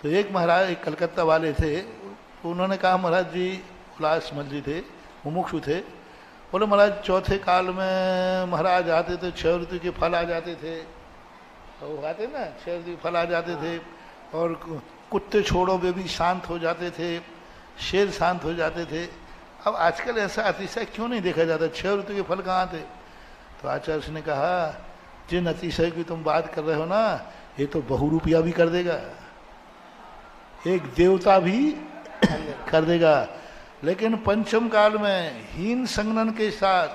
तो एक महाराज एक कलकत्ता वाले थे, उन्होंने कहा महाराज जी, उल्लासमल जी थे, मुमुक्षु थे, बोले महाराज चौथे काल में महाराज आते थे, 6 ऋतु के फल आ जाते थे, वो आते ना 6 ऋतु के फल आ जाते थे, और कुत्ते छोड़ो वे भी शांत हो जाते थे, शेर शांत हो जाते थे। अब आजकल ऐसा अतिशय क्यों नहीं देखा जाता? 6 ऋतु के फल कहाँ थे? तो आचार्य ने कहा जिन अतिशय की तुम बात कर रहे हो ना, ये तो बहुरूपिया भी कर देगा, एक देवता भी कर देगा। लेकिन पंचम काल में हीन संगनन के साथ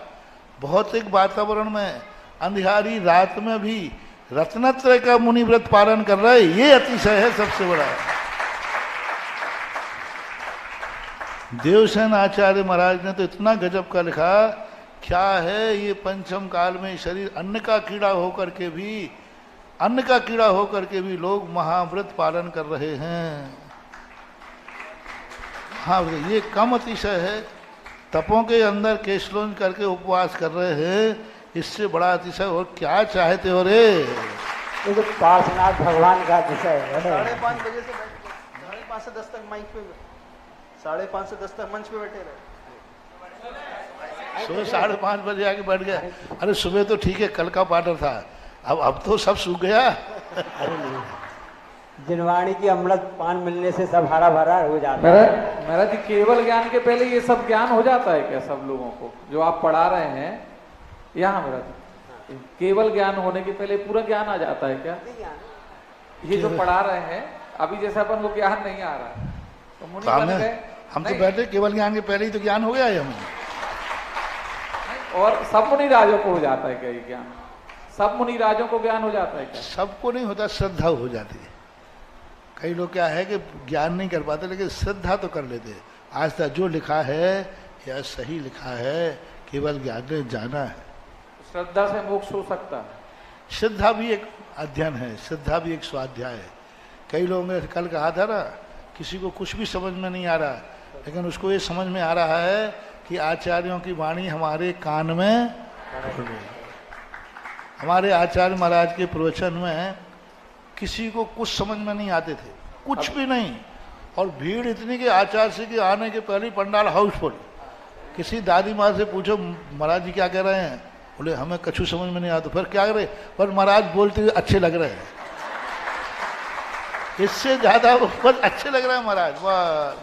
भौतिक वातावरण में अंधियारी रात में भी रत्नत्रय का मुनिव्रत पालन कर रहे, ये अतिशय है सबसे बड़ा। देवसेन आचार्य महाराज ने तो इतना गजब का लिखा, क्या है ये पंचम काल में शरीर अन्न का कीड़ा होकर के भी लोग महाव्रत पालन कर रहे हैं। हाँ ये कम अतिशय है। तपों के अंदर केशलोंज करके उपवास कर रहे हैं, इससे बड़ा अतिशय और क्या चाहते हो रे? ये तो पार्श्वनाथ भगवान का अतिशय है। 5:30 बजे से 5:30 से 10 तक माइक पे, 5:30 से 10 तक मंच पे बैठे रहे। सुबह 5:30 बजे आके बैठ गया। अरे सुबह तो ठीक है, कल का पाटर था, अब तो सब सूख गया। जिनवाणी की अमृत पान मिलने से सब हरा भरा हो जाता है। महाराज जी केवल ज्ञान के पहले ये सब ज्ञान हो जाता है क्या सब लोगों को जो आप पढ़ा रहे हैं यहाँ? महाराज केवल ज्ञान होने के पहले पूरा ज्ञान आ जाता है क्या? ये जो पढ़ा रहे हैं अभी, जैसे अपन को ज्ञान नहीं आ रहा तो मुनि बन गए। हम तो बैठे केवल ज्ञान के पहले ही तो ज्ञान हो गया है हमें। और सब मुनि राजों को हो जाता है क्या ये ज्ञान? सब मुनि राजों को ज्ञान हो जाता है क्या? सबको नहीं होता, श्रद्धा हो जाती है। कई लोग क्या है कि ज्ञान नहीं कर पाते लेकिन श्रद्धा तो कर लेते। आज तक जो लिखा है यह सही लिखा है, केवल ज्ञान ने जाना है। श्रद्धा से मोक्ष हो सकता है। श्रद्धा भी एक अध्ययन है, श्रद्धा भी एक स्वाध्याय है। कई लोगों ने कल कहा था ना, किसी को कुछ भी समझ में नहीं आ रहा, लेकिन उसको ये समझ में आ रहा है कि आचार्यों की वाणी हमारे कान में पड़ रही है। हमारे आचार्य महाराज के प्रवचन में किसी को कुछ समझ में नहीं आते थे, कुछ भी नहीं, और भीड़ इतनी कि आचार्य से के आने के पहले पंडाल हाउसफुल। किसी दादी माँ से पूछो महाराज जी क्या कह रहे हैं, बोले हमें कछु समझ में नहीं आता। फिर क्या करे, पर महाराज बोलते हुए अच्छे लग रहे हैं, इससे ज्यादा बस अच्छे लग रहे हैं महाराज। वाह,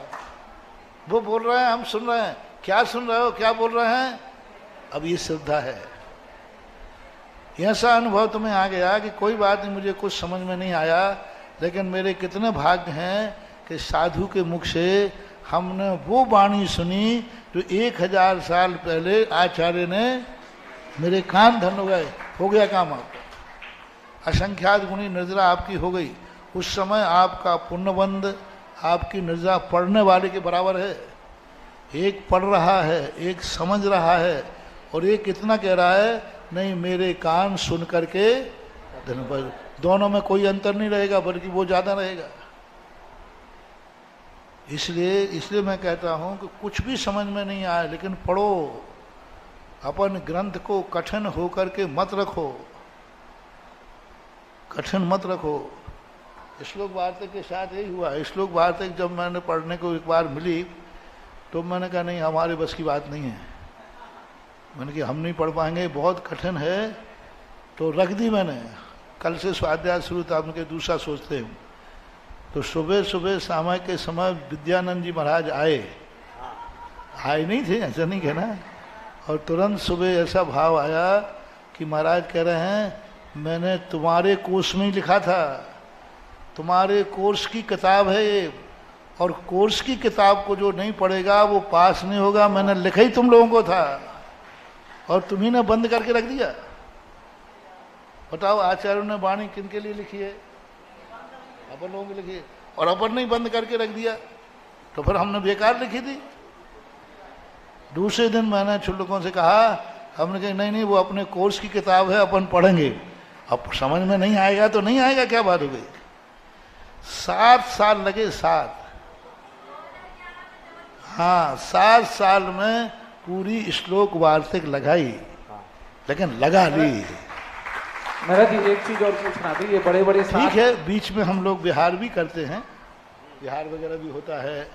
वो बोल रहे हैं, हम सुन रहे हैं। क्या सुन रहे हो, क्या बोल रहे हैं? अब ये श्रद्धा है। ऐसा अनुभव तुम्हें आ गया कि कोई बात नहीं, मुझे कुछ समझ में नहीं आया, लेकिन मेरे कितने भाग्य हैं कि साधु के मुख से हमने वो वाणी सुनी जो 1000 साल पहले आचार्य ने, मेरे कान धन हो गया काम आपका। असंख्यात गुणी निर्जरा आपकी हो गई। उस समय आपका पुण्यबंध आपकी निर्जरा पढ़ने वाले के बराबर है। एक पढ़ रहा है, एक समझ रहा है, और एक इतना कह रहा है नहीं मेरे कान सुन करके धन। दोनों में कोई अंतर नहीं रहेगा, बल्कि वो ज्यादा रहेगा। इसलिए मैं कहता हूं कि कुछ भी समझ में नहीं आए लेकिन पढ़ो। अपन ग्रंथ को कठिन होकर के मत रखो, कठिन मत रखो। श्लोक वार्तिक के साथ यही हुआ। श्लोक वार्तिक जब मैंने पढ़ने को एक बार मिली तो मैंने कहा नहीं, हमारे बस की बात नहीं है। मैंने कहा हम नहीं पढ़ पाएंगे, बहुत कठिन है, तो रख दी मैंने। कल से स्वाध्याय शुरू था, उनके दूसरा सोचते हैं। तो सुबह सुबह समय के समय विद्यानंद जी महाराज आए नहीं थे, ऐसा नहीं कहना। और तुरंत सुबह ऐसा भाव आया कि महाराज कह रहे हैं मैंने तुम्हारे कोर्स में ही लिखा था, तुम्हारे कोर्स की किताब है ये, और कोर्स की किताब को जो नहीं पढ़ेगा वो पास नहीं होगा। मैंने लिखा ही तुम लोगों को था और तुम्ही ने बंद करके रख दिया। बताओ आचार्यों ने वाणी किन के लिए लिखी है? अपन लोगों के लिखी है, और अपन नहीं बंद करके रख दिया, तो फिर हमने बेकार लिखी थी। दूसरे दिन मैंने छुल्लकों से कहा, हमने कहा नहीं नहीं वो अपने कोर्स की किताब है, अपन पढ़ेंगे। अब समझ में नहीं आएगा तो नहीं आएगा, क्या बात हो गई। 7 साल लगे, 7 साल में पूरी श्लोक वार्तिक लगाई, लेकिन लगा ली। मेरा जी एक चीज और पूछना थी, ये बड़े बड़े ठीक है, बीच में हम लोग बिहार भी करते हैं, बिहार वगैरह भी होता है,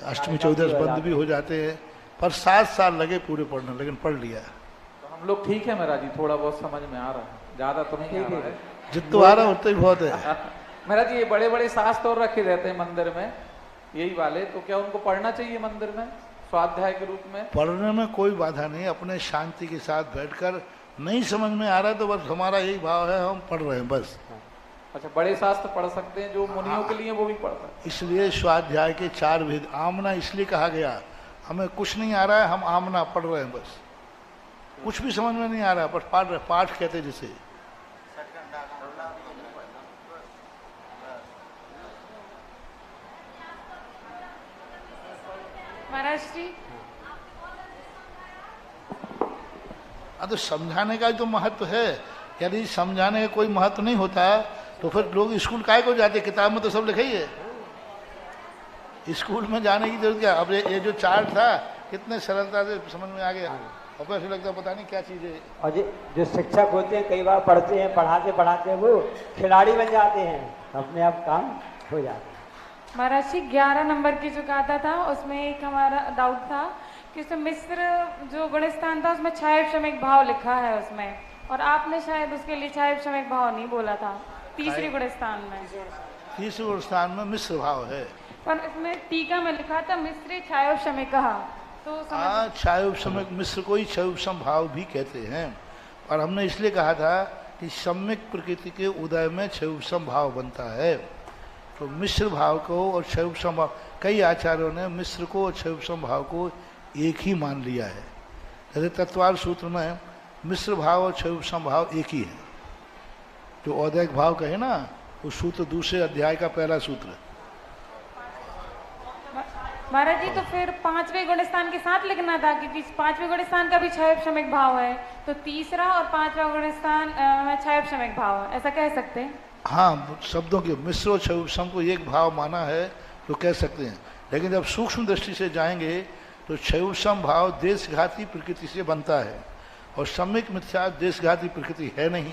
अष्टमी चौदस बंद भी हो जाते हैं, पर 7 साल लगे पूरे पढ़ने, लेकिन पढ़ लिया। तो हम लोग ठीक है मेरा जी, थोड़ा बहुत समझ में आ रहा है, ज्यादा तो नहीं आ रहा है, जितना आ रहा है उतना ही बहुत है। मेरा जी ये बड़े बड़े शास्त्र और रखे रहते हैं मंदिर में, यही वाले, तो क्या उनको पढ़ना चाहिए मंदिर में स्वाध्याय के रूप में? पढ़ने में कोई बाधा नहीं, अपने शांति के साथ बैठकर, नहीं समझ में आ रहा है तो बस हमारा यही भाव है, हम पढ़ रहे हैं बस। अच्छा, बड़े शास्त्र पढ़ सकते हैं जो मुनियों के लिए, वो भी पढ़ सकते हैं। इसलिए स्वाध्याय के 4 भेद। आमना इसलिए कहा गया, हमें कुछ नहीं आ रहा है, हम आमना पढ़ रहे हैं बस, कुछ भी समझ में नहीं आ रहा है, बस पाठ पाठ कहते जिसे। महाराज जी तो समझाने का तो महत्व है। यदि समझाने का कोई महत्व नहीं होता तो फिर लोग स्कूल काहे को जाते? किताब में तो सब लिखा ही है, स्कूल में जाने की जरूरत क्या। अब ये जो चार्ट था कितने सरलता से समझ में आ गया, और ऐसे लगता पता नहीं क्या चीज है। और जो शिक्षक होते हैं कई बार पढ़ते हैं, पढ़ाते पढ़ाते वो खिलाड़ी बन जाते हैं, अपने आप काम हो जाता है। महाराज जी 11 नंबर की जो गाथा था उसमें एक हमारा डाउट था कि उसमें मिस्र जो गुणस्थान था उसमें छाया क्षमिक भाव लिखा है उसमें, और आपने शायद उसके लिए छाया क्षमिक भाव नहीं बोला था तीसरी गुणस्थान में। तीसरे गुणस्थान में मिश्र भाव है, पर इसमें टीका में लिखा था मिस्री छाया क्षमिक, तो छायोपशमिक मिश्र को ही छयोपशम भाव भी कहते हैं। और हमने इसलिए कहा था कि सम्यक प्रकृति के उदय में छयोपशम भाव बनता है, तो मिश्र भाव को और छयोपशम भाव, कई आचार्यों ने मिश्र को और छयोपशम भाव को एक ही मान लिया है। जैसे तत्वार सूत्र में मिश्र भाव और छयोपशम भाव एक ही है। जो औदैक भाव कहे ना, वो सूत्र दूसरे अध्याय का पहला सूत्र। महाराज जी तो फिर 5वें गुणस्थान के साथ लिखना था, क्योंकि 5वें गुणस्थान का भी क्षयक्षमिक भाव है, तो तीसरा और 5वां गुणस्थान में क्षयक्षमिक भाव है, ऐसा कह सकते हैं? हाँ, शब्दों के मिश्रो क्षयुपसम को एक भाव माना है तो कह सकते हैं, लेकिन जब सूक्ष्म दृष्टि से जाएंगे तो क्षयुपसम भाव देशघाती प्रकृति से बनता है और सम्यक मिथ्या देशघाती प्रकृति है नहीं,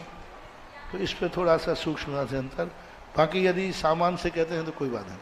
तो इस पर थोड़ा सा सूक्ष्मता से अंतर। बाकी यदि सामान्य से कहते हैं तो कोई बात नहीं।